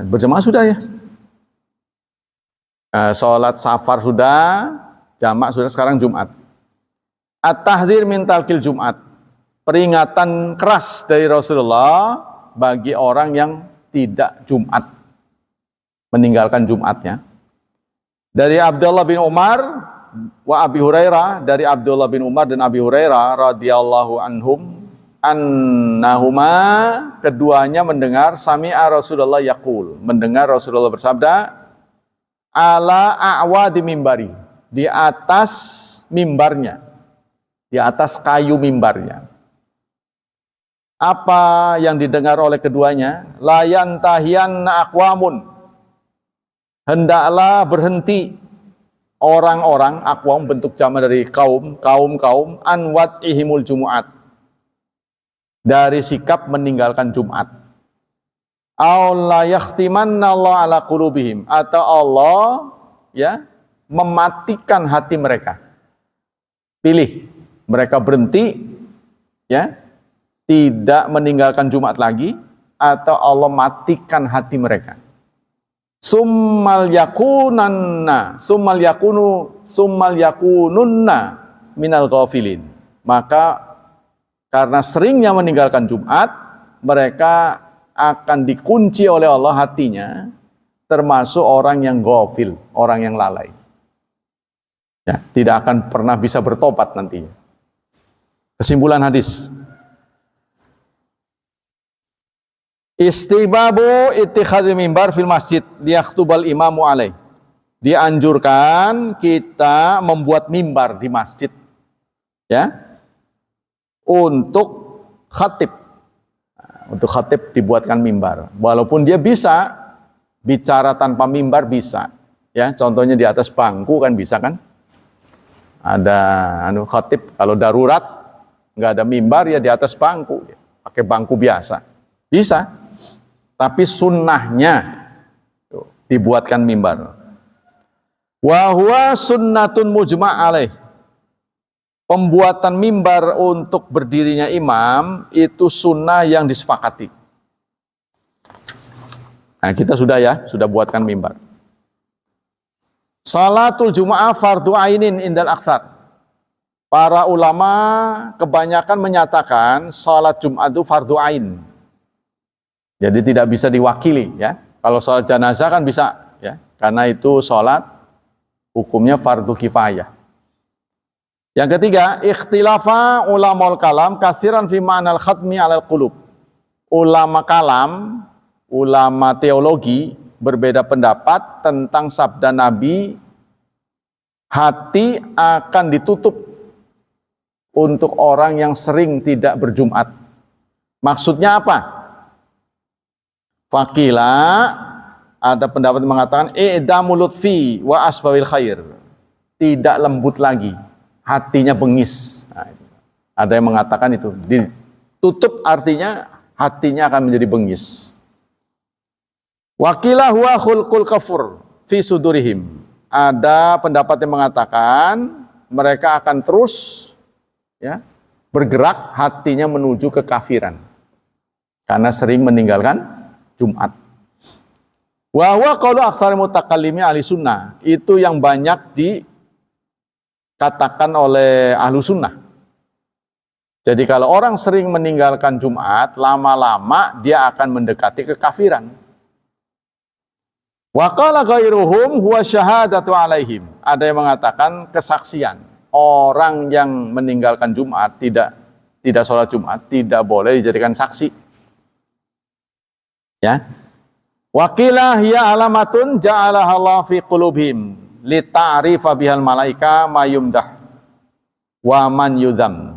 Berjemaah sudah ya. Salat safar sudah, jamak sudah, sekarang Jumat. At-tahdzir min talqil Jumat. Peringatan keras dari Rasulullah bagi orang yang tidak Jumat, meninggalkan Jumatnya. Dari Abdullah bin Umar wa Abi Hurairah, dari Abdullah bin Umar dan Abi Hurairah radhiyallahu anhum annahuma, keduanya mendengar sami'a Rasulullah yaqul, mendengar Rasulullah bersabda ala a'wadi mimbari, di atas mimbarnya, di atas kayu mimbarnya. Apa yang didengar oleh keduanya? Layan tahiyanna aqwamun, hendaklah berhenti orang-orang, aqwam bentuk jama dari kaum, anwat ihimul jumu'at, dari sikap meninggalkan Jumat. Allah yakhtimanna Allah ala qulubihim, atau Allah ya mematikan hati mereka. Pilih, mereka berhenti ya, tidak meninggalkan Jumat lagi, atau Allah matikan hati mereka. Summal yakununna minal ghafilin. Maka karena seringnya meninggalkan Jumat, mereka akan dikunci oleh Allah hatinya, termasuk orang yang ghafil, orang yang lalai. Ya, tidak akan pernah bisa bertobat nantinya. Kesimpulan hadis. Istibabu ittikhadhi mimbar fil masjid liyaktubal imamu alaih. Dianjurkan kita membuat mimbar di masjid, ya, untuk khatib. Untuk khatib dibuatkan mimbar. Walaupun dia bisa bicara tanpa mimbar bisa, ya. Contohnya di atas bangku kan bisa kan? Ada khatib kalau darurat nggak ada mimbar ya di atas bangku, pakai bangku biasa, bisa. Tapi sunnahnya dibuatkan mimbar. Wa huwa sunnatun mujma' alaih. Pembuatan mimbar untuk berdirinya imam itu sunnah yang disepakati. Nah, kita sudah buatkan mimbar. Salatul Jum'ah fardu ainin indal aktsar. Para ulama kebanyakan menyatakan salat Jumat itu fardu ain. Jadi tidak bisa diwakili, ya. Kalau salat jenazah kan bisa, ya. Karena itu salat hukumnya fardu kifayah. Yang ketiga, ikhtilafa ulamaul kalam katsiran fi ma'nal khatmi 'alal qulub. Ulama kalam, ulama teologi berbeda pendapat tentang sabda Nabi, hati akan ditutup untuk orang yang sering tidak berjumat. Maksudnya apa? Fakila, ada pendapat yang mengatakan i'damu lutfi wa asbabil khair. Tidak lembut lagi, hatinya bengis. Nah, ada yang mengatakan itu. Ditutup artinya hatinya akan menjadi bengis. Wakila huwa khulqul kafur fi sudurihim. Ada pendapat yang mengatakan mereka akan terus, ya, bergerak hatinya menuju kekafiran karena sering meninggalkan Jumat. Wa huwa qaulu aktsari mutakallimi ahli sunnah. Itu yang banyak dikatakan oleh ahlu sunnah. Jadi kalau orang sering meninggalkan Jumat, lama-lama dia akan mendekati kekafiran. Wa qala ghairuhum huwa syahadatu alaihim. Ada yang mengatakan kesaksian. Orang yang meninggalkan Jumat, tidak sholat Jumat, tidak boleh dijadikan saksi. Ya. Waqilah hiya alamatun ja'alaha Allah fi qulubihim li ta'rifa bihal malaika ma yumdah wa man yudham.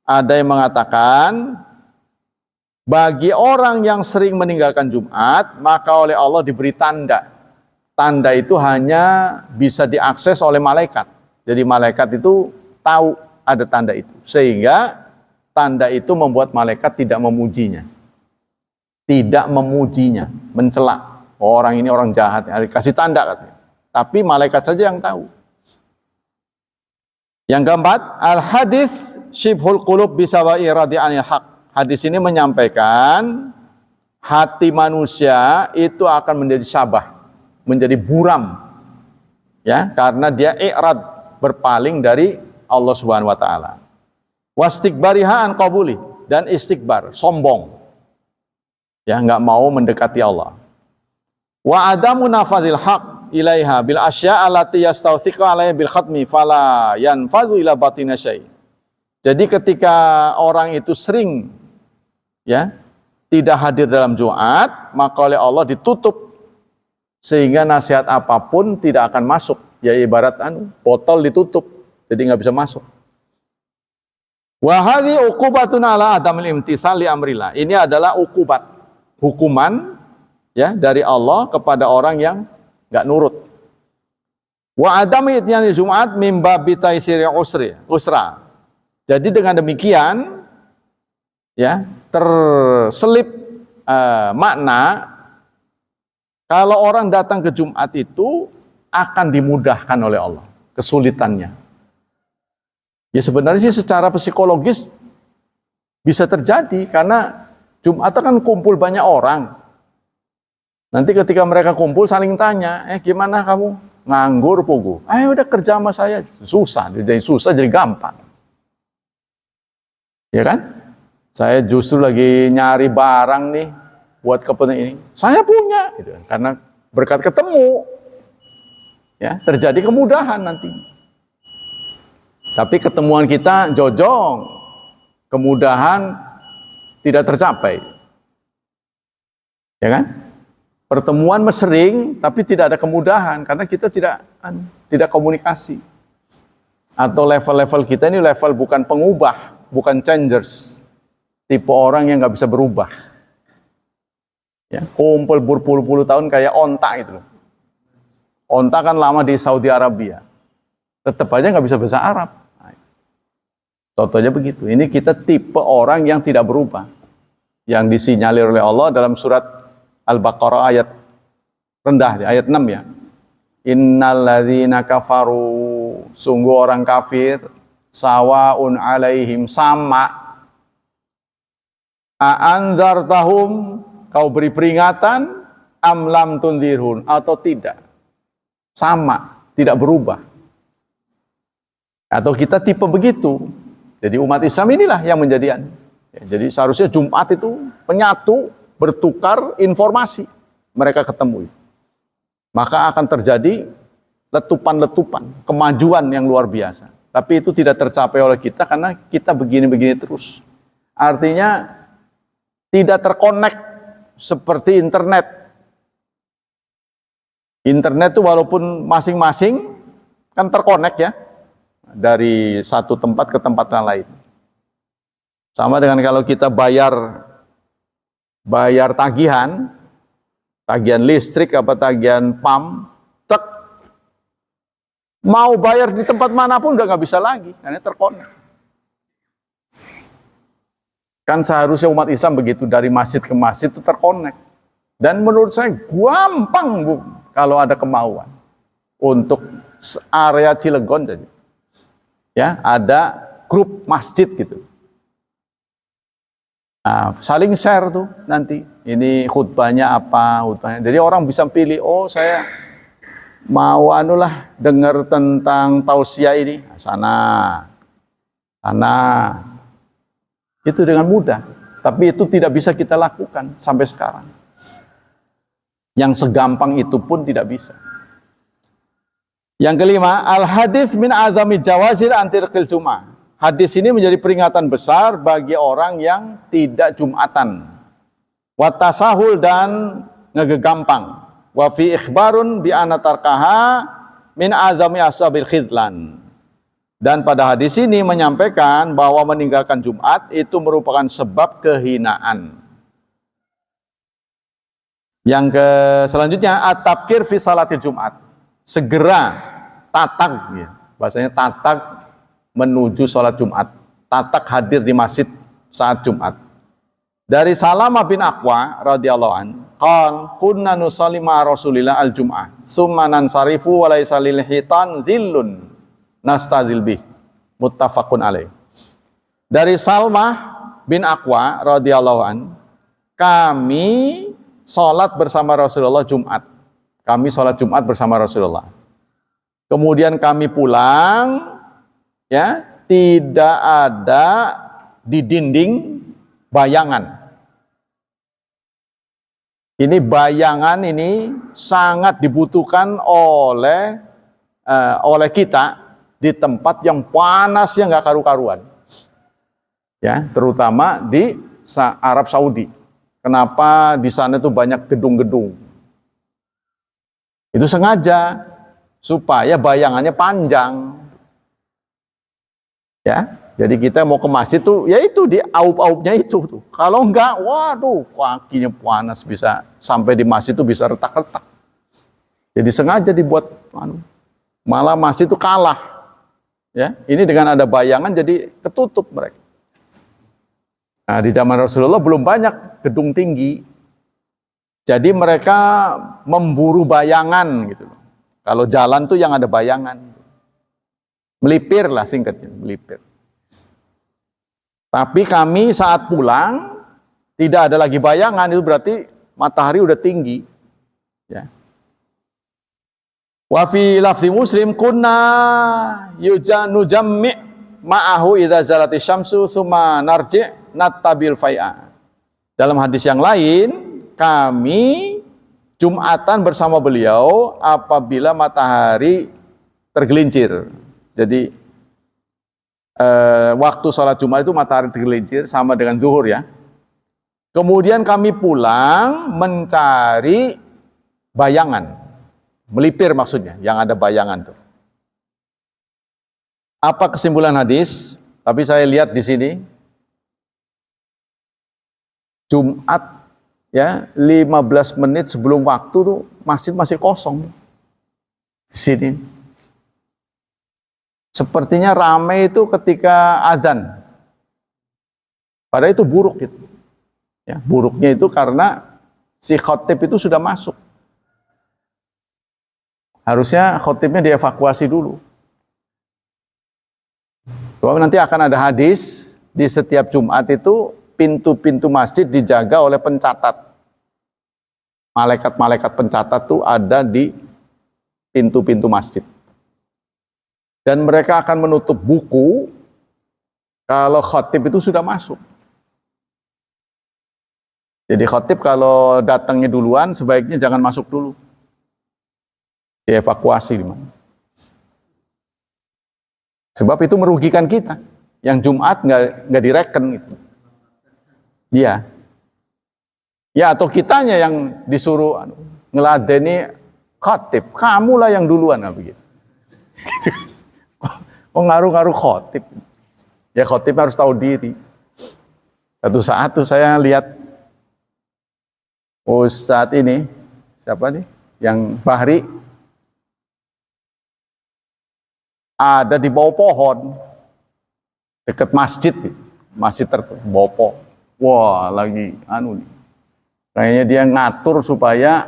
Ada yang mengatakan bagi orang yang sering meninggalkan Jumat, maka oleh Allah diberi tanda. Tanda itu hanya bisa diakses oleh malaikat. Jadi malaikat itu tahu ada tanda itu. Sehingga tanda itu membuat malaikat tidak memujinya. Tidak memujinya, mencela. Oh, orang ini orang jahat, kasih tanda katanya. Tapi malaikat saja yang tahu. Yang keempat, al-hadis syibhul qulub bisawa'i radi anil haq. Hadis ini menyampaikan hati manusia itu akan menjadi syabah, menjadi buram. Ya, karena dia i'rad, berpaling dari Allah Subhanahu wa taala. Wastikbariha an qabuli, dan istikbar, sombong. Ya, enggak mau mendekati Allah. Wa adamu nafadzil haq ilaiha bil asya allati yastawthiqu alaiha bil khatmi fala yanfadhu ila batina syai. Jadi ketika orang itu sering, ya, tidak hadir dalam Jumat, maka oleh Allah ditutup sehingga nasihat apapun tidak akan masuk. Ya ibarat botol ditutup, jadi nggak bisa masuk. Wa hadhi uqubatun ala adamil imtithal li amrillah. Ini adalah uqubat, hukuman, ya, dari Allah kepada orang yang nggak nurut. Wa adami ityanil Jumat mim babi taisiri usra. Jadi dengan demikian, ya, terselip makna kalau orang datang ke Jumat itu akan dimudahkan oleh Allah kesulitannya. Ya sebenarnya sih secara psikologis bisa terjadi karena Jumat kan kumpul banyak orang. Nanti ketika mereka kumpul saling tanya, gimana kamu? Nganggur pugu. Udah kerja sama saya. Susah, jadi gampang. Ya kan? Saya justru lagi nyari barang nih buat kepentingan ini. Saya punya, gitu. Karena berkat ketemu, ya terjadi kemudahan nanti. Tapi ketemuan kita jojong, kemudahan tidak tercapai. Ya kan? Pertemuan sering, tapi tidak ada kemudahan karena kita tidak komunikasi. Atau level-level kita ini level bukan pengubah, bukan changers. Tipe orang yang nggak bisa berubah. Ya, kumpul berpuluh-puluh tahun kayak onta gitu loh. Onta kan lama di Saudi Arabia. Tetap aja nggak bisa bahasa Arab. Contohnya begitu. Ini kita tipe orang yang tidak berubah. Yang disinyalir oleh Allah dalam surat Al-Baqarah ayat rendah, ayat 6 ya. Innalladzina kafaru, sungguh orang kafir, sawaun alaihim, sama. A'anzartahum, kau beri peringatan, amlam tundirhun, atau tidak. Sama, tidak berubah. Atau kita tipe begitu. Jadi umat Islam inilah yang menjadi. Ya, jadi seharusnya Jumat itu menyatu, bertukar informasi. Mereka ketemu. Maka akan terjadi letupan-letupan, kemajuan yang luar biasa. Tapi itu tidak tercapai oleh kita karena kita begini-begini terus. Artinya tidak terkonek seperti internet. Internet itu walaupun masing-masing kan terkonek ya, dari satu tempat ke tempat yang lain. Sama dengan kalau kita bayar tagihan listrik apa tagihan PAM, mau bayar di tempat manapun udah nggak bisa lagi karena terkonek. Kan seharusnya umat Islam begitu, dari masjid ke masjid itu terkonek. Dan menurut saya gampang Bu, kalau ada kemauan untuk area Cilegon saja. Ya, ada grup masjid gitu. Nah, saling share tuh nanti. Ini khutbahnya apa, khutbahnya. Jadi orang bisa pilih, oh saya mau dengar tentang tausiah ini. Sana. Itu dengan mudah. Tapi itu tidak bisa kita lakukan sampai sekarang. Yang segampang itu pun tidak bisa. Yang kelima, al-hadis min azami jawazir antirqil jum'ah. Hadis ini menjadi peringatan besar bagi orang yang tidak Jumatan. Wa tasahul dan ngegegampang. Wa fi ikhbarun bi anna tarkaha min azami ashabil khidlan. Dan pada hadis ini menyampaikan bahwa meninggalkan Jumat itu merupakan sebab kehinaan. Yang selanjutnya at-tabkir fi salatil Jumat. Segera tatak, ya. Bahasanya tatak menuju sholat Jumat, tatak hadir di masjid saat Jumat. Dari Salamah bin Aqwa radhiyallahu an, qala kunna nusalli ma Rasulillah al-Jum'ah, tsumma nansarifu wa laysa lil hitan dhillun nastadzil bih. Muttafaqun alaih. Dari Salamah bin Aqwa radhiyallahu an, kami sholat bersama Rasulullah Jumat. Kami sholat Jumat bersama Rasulullah. Kemudian kami pulang, ya, tidak ada di dinding bayangan. Ini bayangan ini sangat dibutuhkan oleh kita di tempat yang panas yang nggak karu-karuan, ya, terutama di Arab Saudi. Kenapa di sana itu banyak gedung-gedung? Itu sengaja supaya bayangannya panjang. Ya, jadi kita mau ke masjid tuh, ya itu di aup-aupnya itu tuh. Kalau enggak, waduh, kakinya panas, bisa sampai di masjid tuh bisa retak-retak. Jadi sengaja dibuat, malah masjid itu kalah. Ya, ini dengan ada bayangan jadi ketutup mereka. Nah, di zaman Rasulullah belum banyak gedung tinggi. Jadi mereka memburu bayangan gitu. Kalau jalan tuh yang ada bayangan. Melipir lah singkatnya, melipir. Tapi kami saat pulang tidak ada lagi bayangan, itu berarti matahari udah tinggi. Ya. Wa fi lafzi Muslim kunna nujammi ma'ahu idza zalati syamsu tsumma narji' nattabil fai'a. Dalam hadis yang lain, kami Jumatan bersama beliau apabila matahari tergelincir. Jadi waktu sholat Jumat itu matahari tergelincir sama dengan zuhur ya. Kemudian kami pulang mencari bayangan, melipir maksudnya, yang ada bayangan tuh. Apa kesimpulan hadis? Tapi saya lihat di sini Jumat ya 15 menit sebelum waktu tuh masjid masih kosong di sini. Sepertinya ramai itu ketika azan. Padahal itu buruk gitu. Ya, buruknya itu karena si khotib itu sudah masuk. Harusnya khotibnya dievakuasi dulu. Bahwa nanti akan ada hadis di setiap Jumat itu pintu-pintu masjid dijaga oleh pencatat. Malaikat-malaikat pencatat itu ada di pintu-pintu masjid. Dan mereka akan menutup buku kalau khotib itu sudah masuk. Jadi khotib kalau datangnya duluan sebaiknya jangan masuk dulu. Dievakuasi di mana. Sebab itu merugikan kita. Yang Jumat nggak direken gitu. Iya. Ya atau kitanya yang disuruh ngeladeni khotib. Kamulah yang duluan begitu. Gitu. Oh ngaruh-ngaruh khotib. Ya khotib harus tahu diri. Satu saat tuh saya lihat Ustadz ini, siapa nih? Yang Bahri, ada di bawah pohon, dekat masjid, masjid tertentu, bawah pohon. Wah, lagi anu nih. Kayaknya dia ngatur supaya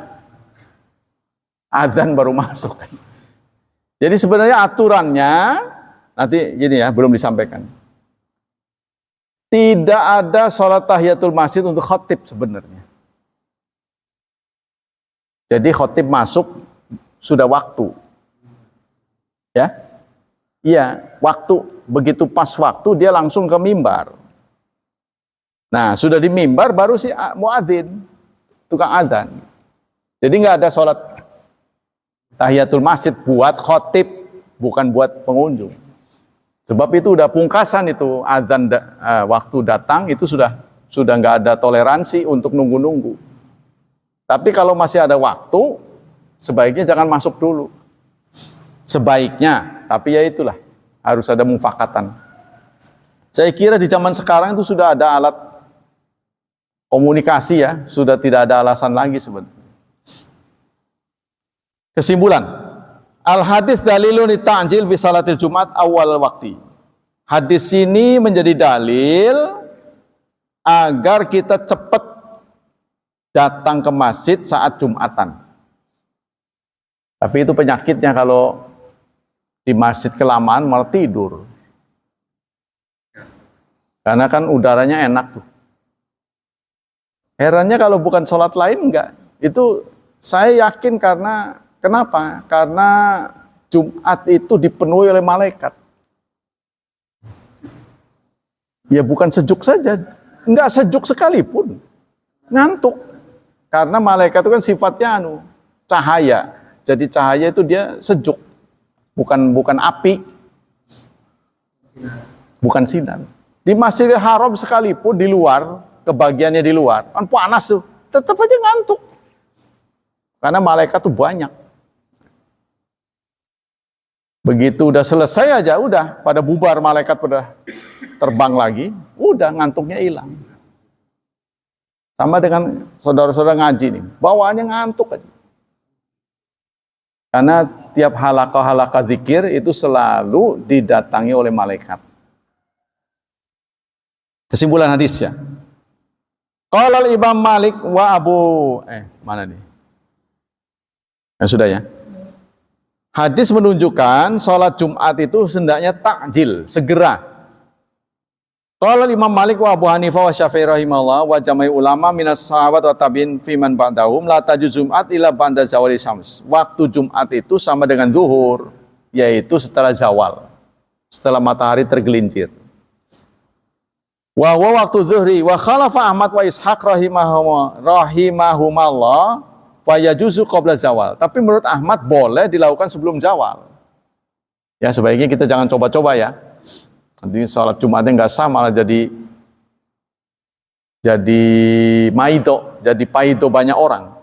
azan baru masuk. Jadi sebenarnya aturannya, nanti gini ya, belum disampaikan. Tidak ada sholat tahiyatul masjid untuk khotib sebenarnya. Jadi khotib masuk sudah waktu. Ya. Iya, waktu. Begitu pas waktu dia langsung ke mimbar. Nah, sudah di mimbar baru si muadzin, tukang adzan. Jadi nggak ada sholat tahiyatul masjid buat khotib, bukan buat pengunjung. Sebab itu udah pungkasan itu adzan waktu datang itu sudah nggak ada toleransi untuk nunggu-nunggu. Tapi kalau masih ada waktu, sebaiknya jangan masuk dulu. Sebaiknya, tapi ya itulah, harus ada mufakatan. Saya kira di zaman sekarang itu sudah ada alat komunikasi ya, sudah tidak ada alasan lagi sebenarnya. Kesimpulan, al-hadis dalilun ta'jil bi salatil Jumat awal waktu. Hadis ini menjadi dalil agar kita cepat datang ke masjid saat Jumatan. Tapi itu penyakitnya kalau di masjid kelamaan malah tidur. Karena kan udaranya enak tuh. Herannya kalau bukan sholat lain enggak. Itu saya yakin karena, kenapa? Karena Jumat itu dipenuhi oleh malaikat. Ya bukan sejuk saja, enggak sejuk sekalipun. Ngantuk. Karena malaikat itu kan sifatnya cahaya. Jadi cahaya itu dia sejuk. Bukan api. Bukan sinar. Di Masjidil Haram sekalipun di luar, kebagiannya di luar, kan panas tuh. Tetap aja ngantuk. Karena malaikat tuh banyak. Begitu udah selesai aja, udah pada bubar malaikat pada terbang lagi, udah ngantuknya hilang. Sama dengan saudara-saudara ngaji nih, bawaannya ngantuk aja. Karena tiap halaqah-halaqah zikir itu selalu didatangi oleh malaikat. Kesimpulan hadisnya. Qala Imam Malik wa mana nih? Ya sudah ya. Hadis menunjukkan sholat Jumat itu hendaknya takjil, segera. Qala Imam Malik wa Abu Hanifah wa Syafi'i rahimahullah wa jama'i ulama minas sahabat wa tabi'in fiman ba'dahum la tajuz Jumat ila ba'da zawali syams. Waktu Jumat itu sama dengan zuhur, yaitu setelah zawal, setelah matahari tergelincir. Wa huwa waktu zuhri wa khalafa Ahmad wa Ishaq rahimahumallah fa yajuzu qabla zawal. Tapi menurut Ahmad boleh dilakukan sebelum zawal. Ya sebaiknya kita jangan coba-coba ya. Nanti sholat Jumatnya nggak sah malah jadi jadi maido, jadi paido banyak orang.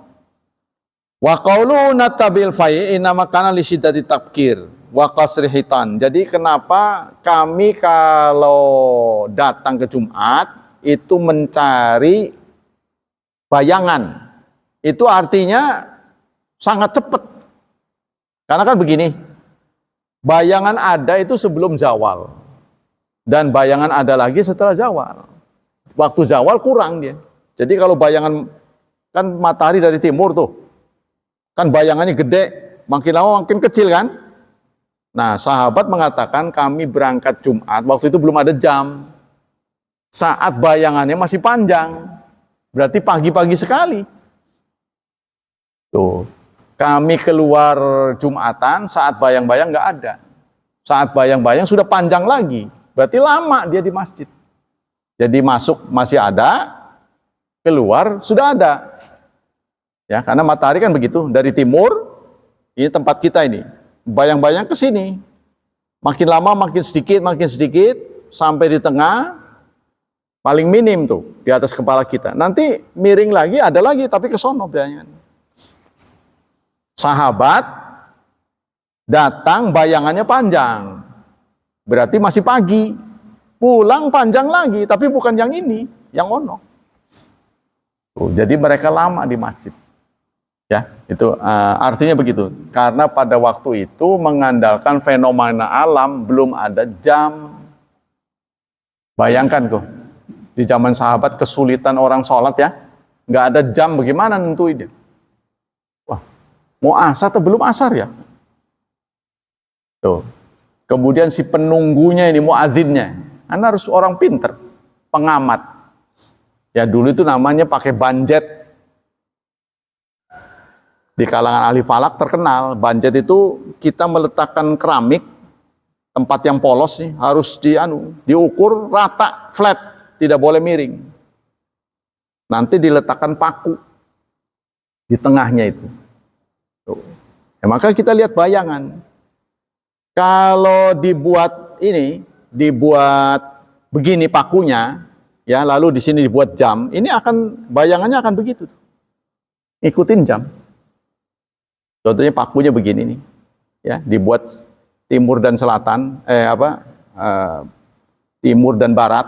Wa qaulu natabil fai inama kana li syiddati tabkir wa qasri hitan. Jadi kenapa kami kalau datang ke Jumat itu mencari bayangan. Itu artinya sangat cepat. Karena kan begini, bayangan ada itu sebelum zawal. Dan bayangan ada lagi setelah zawal. Waktu zawal kurang dia. Jadi kalau bayangan, kan matahari dari timur tuh. Kan bayangannya gede, makin lama makin kecil kan. Nah, sahabat mengatakan kami berangkat Jumat, waktu itu belum ada jam. Saat bayangannya masih panjang. Berarti pagi-pagi sekali. Tuh, kami keluar Jumatan saat bayang-bayang nggak ada. Saat bayang-bayang sudah panjang lagi. Berarti lama dia di masjid. Jadi masuk masih ada, keluar sudah ada. Ya, karena matahari kan begitu, dari timur, ini tempat kita ini, bayang-bayang ke sini. Makin lama makin sedikit, sampai di tengah, paling minim tuh, di atas kepala kita. Nanti miring lagi, ada lagi, tapi ke sono bayangan. Sahabat datang bayangannya panjang, berarti masih pagi. Pulang panjang lagi, tapi bukan yang ini, yang ono. Tuh, jadi mereka lama di masjid. Ya, itu artinya begitu. Karena pada waktu itu mengandalkan fenomena alam, belum ada jam. Bayangkan tuh, di zaman sahabat kesulitan orang sholat ya, nggak ada jam, bagaimana nentuin dia? Wah, mau asar atau belum asar ya? Tuh. Kemudian si penunggunya ini, muadzinnya, Anda harus orang pinter, pengamat. Ya dulu itu namanya pakai banjet. Di kalangan ahli falak terkenal, banjet itu kita meletakkan keramik, tempat yang polos nih, harus diukur rata, flat, tidak boleh miring. Nanti diletakkan paku di tengahnya itu. Tuh. Ya, maka kita lihat bayangan. Kalau dibuat begini pakunya, ya lalu di sini dibuat jam, ini bayangannya akan begitu. Ikutin jam. Contohnya pakunya begini nih, ya dibuat timur dan selatan, timur dan barat,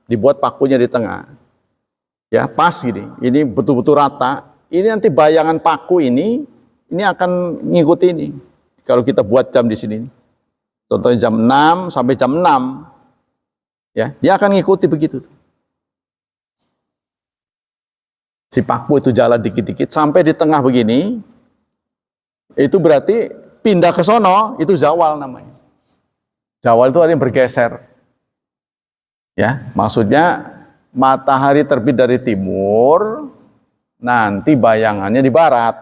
dibuat pakunya di tengah, ya pas gini, ini betul-betul rata. Ini nanti bayangan paku ini akan ngikuti ini. Kalau kita buat jam di sini, contohnya jam 6 sampai jam 6, ya dia akan ngikuti begitu. Si paku itu jalan dikit-dikit sampai di tengah begini. Itu berarti pindah ke sono, itu zawal namanya. Zawal itu artinya bergeser. Ya, maksudnya matahari terbit dari timur, nanti bayangannya di barat.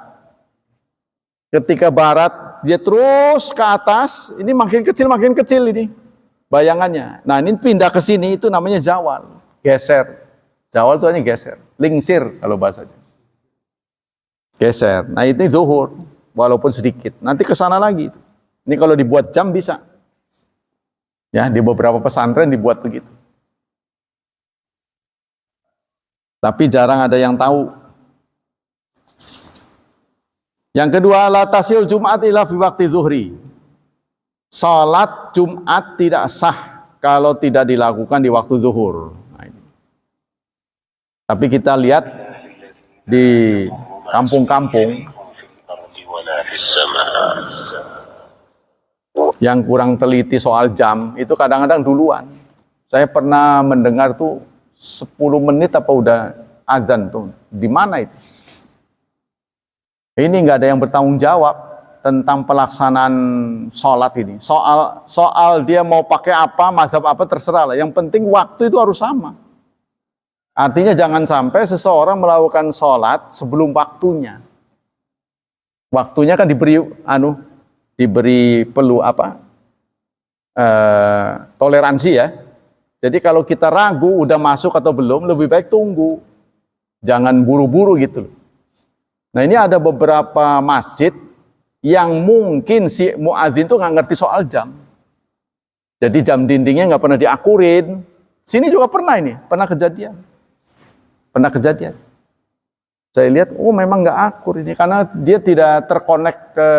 Ketika barat, dia terus ke atas, ini makin kecil ini bayangannya. Nah, ini pindah ke sini, itu namanya zawal, geser. Zawal itu artinya geser, lingsir kalau bahasanya. Geser. Nah, ini zuhur. Walaupun sedikit, nanti ke sana lagi. Ini kalau dibuat jam bisa. Ya, di beberapa pesantren dibuat begitu. Tapi jarang ada yang tahu. Yang kedua, la tasil Jumat illa fi waqti zuhri. Salat Jumat tidak sah kalau tidak dilakukan di waktu zuhur. Nah, ini. Tapi kita lihat di kampung-kampung yang kurang teliti soal jam, itu kadang-kadang duluan. Saya pernah mendengar tuh 10 menit apa udah azan tuh. Di mana itu? Ini nggak ada yang bertanggung jawab tentang pelaksanaan sholat ini. Soal dia mau pakai apa, mazhab apa, terserah lah. Yang penting waktu itu harus sama. Artinya jangan sampai seseorang melakukan sholat sebelum waktunya. Waktunya kan diberi toleransi ya. Jadi kalau kita ragu udah masuk atau belum, lebih baik tunggu. Jangan buru-buru gitu. Nah, ini ada beberapa masjid yang mungkin si muadzin tuh nggak ngerti soal jam. Jadi jam dindingnya nggak pernah diakurin. Sini juga pernah kejadian. Pernah kejadian. Saya lihat, oh memang nggak akur ini, karena dia tidak terkonek ke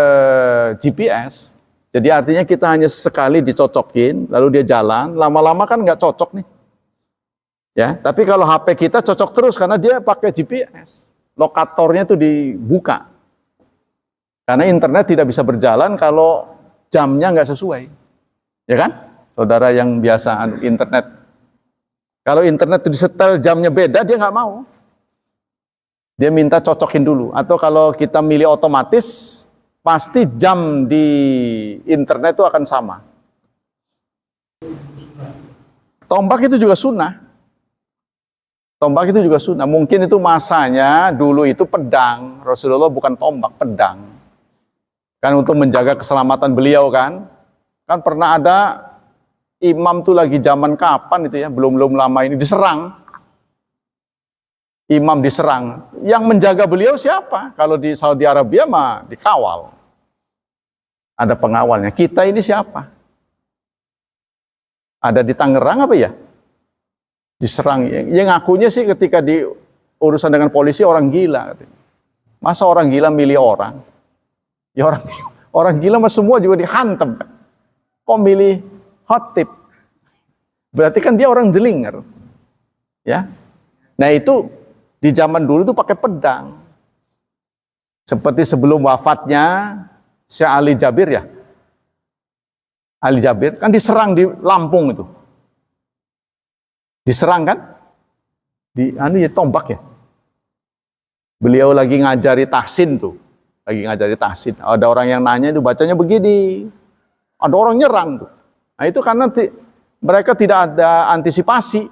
GPS. Jadi artinya kita hanya sekali dicocokin, lalu dia jalan, lama-lama kan nggak cocok nih. Ya, tapi kalau HP kita cocok terus karena dia pakai GPS. Lokatornya tuh dibuka. Karena internet tidak bisa berjalan kalau jamnya nggak sesuai. Ya kan? Saudara yang biasa internet. Kalau internet itu disetel jamnya beda, dia nggak mau. Dia minta cocokin dulu. Atau kalau kita milih otomatis, pasti jam di internet itu akan sama. Tombak itu juga sunnah. Tombak itu juga sunnah. Mungkin itu masanya dulu itu pedang. Rasulullah bukan tombak, pedang. Kan untuk menjaga keselamatan beliau kan. Kan pernah ada imam tuh lagi zaman kapan itu ya, belum lama ini diserang. Imam diserang. Yang menjaga beliau siapa? Kalau di Saudi Arabia mah dikawal. Ada pengawalnya. Kita ini siapa? Ada di Tangerang apa ya? Diserang. Yang ngakunya sih ketika di urusan dengan polisi orang gila. Masa orang gila milih orang? Ya orang gila mah semua juga dihantam. Kok milih khotib? Berarti kan dia orang jelinger. Ya. Nah itu di zaman dulu tuh pakai pedang. Seperti sebelum wafatnya Syekh Ali Jabir ya. Ali Jabir kan diserang di Lampung itu. Diserang kan? Ya tombak ya. Beliau lagi ngajari tahsin tuh. Lagi ngajari tahsin. Ada orang yang nanya itu bacanya begini. Ada orang nyerang tuh. Nah itu karena mereka tidak ada antisipasi.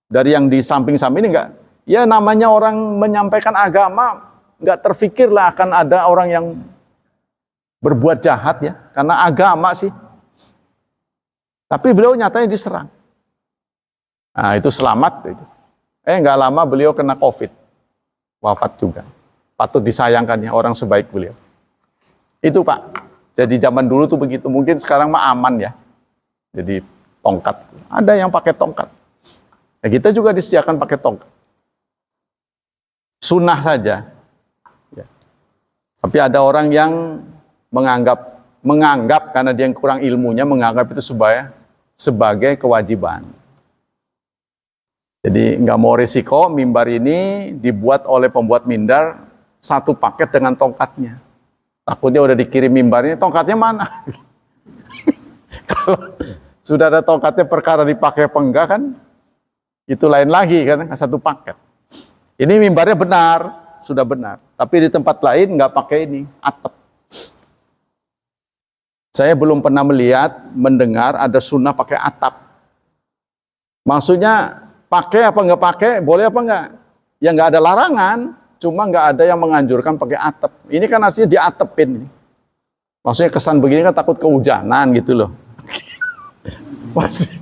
Dari yang di samping-samping ini enggak. Ya namanya orang menyampaikan agama, enggak terfikirlah akan ada orang yang berbuat jahat ya. Karena agama sih. Tapi beliau nyatanya diserang. Nah itu selamat. Enggak lama beliau kena COVID. Wafat juga. Patut disayangkan ya orang sebaik beliau. Itu Pak. Jadi zaman dulu tuh begitu. Mungkin sekarang mah aman ya. Jadi tongkat. Ada yang pakai tongkat. Ya, kita juga disediakan pakai tongkat. Sunnah saja. Ya. Tapi ada orang yang menganggap karena dia yang kurang ilmunya, menganggap itu sebagai kewajiban. Jadi nggak mau risiko, mimbar ini dibuat oleh pembuat mimbar satu paket dengan tongkatnya. Takutnya udah dikirim mimbarnya, tongkatnya mana? Kalau sudah ada tongkatnya perkara dipakai apa enggak kan, itu lain lagi kan, satu paket. Ini mimbarnya benar, sudah benar. Tapi di tempat lain nggak pakai ini, atap. Saya belum pernah mendengar ada sunnah pakai atap. Maksudnya pakai apa nggak pakai, boleh apa nggak? Ya nggak ada larangan, cuma nggak ada yang menganjurkan pakai atap. Ini kan artinya diatepin. Maksudnya kesan begini kan takut kehujanan gitu loh. Masih,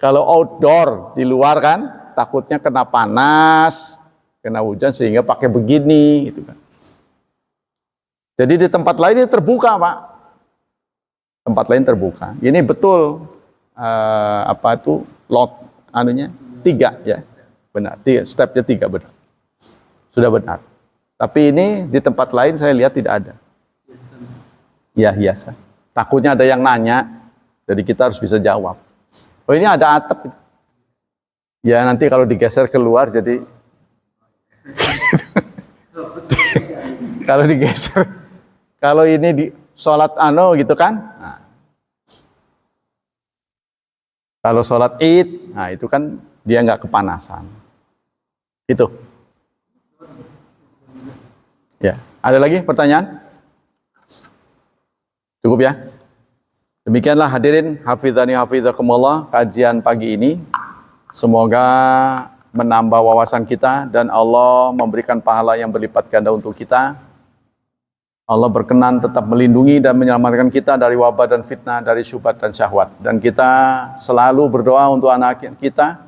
kalau outdoor di luar kan takutnya kena panas, kena hujan sehingga pakai begini gitu kan. Jadi di tempat lain ini terbuka Pak. Tempat lain terbuka. Ini betul anunya 3 ya. Benar. Stepnya 3 benar. Sudah benar. Tapi ini di tempat lain saya lihat tidak ada. Ya hiasan. Takutnya ada yang nanya, jadi kita harus bisa jawab. Oh ini ada atap. Ya nanti kalau digeser keluar jadi kalau digeser, kalau ini di sholat gitu kan. Nah. Kalau sholat Id, nah itu kan dia nggak kepanasan. Itu. Ya, ada lagi pertanyaan? Cukup ya? Demikianlah hadirin, hafizani hafizakumullah, kajian pagi ini. Semoga menambah wawasan kita dan Allah memberikan pahala yang berlipat ganda untuk kita. Allah berkenan tetap melindungi dan menyelamatkan kita dari wabah dan fitnah, dari syubhat dan syahwat. Dan kita selalu berdoa untuk anak kita,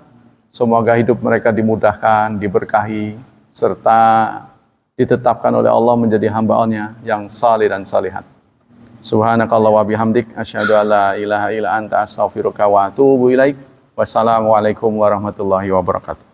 semoga hidup mereka dimudahkan, diberkahi, serta ditetapkan oleh Allah menjadi hamba-Nya yang salih dan salihat. Subhanakallah wa bihamdik, asyhadu an la ilaha illa anta astaghfiruka wa atubu ilaik. Wassalamualaikum warahmatullahi wabarakatuh.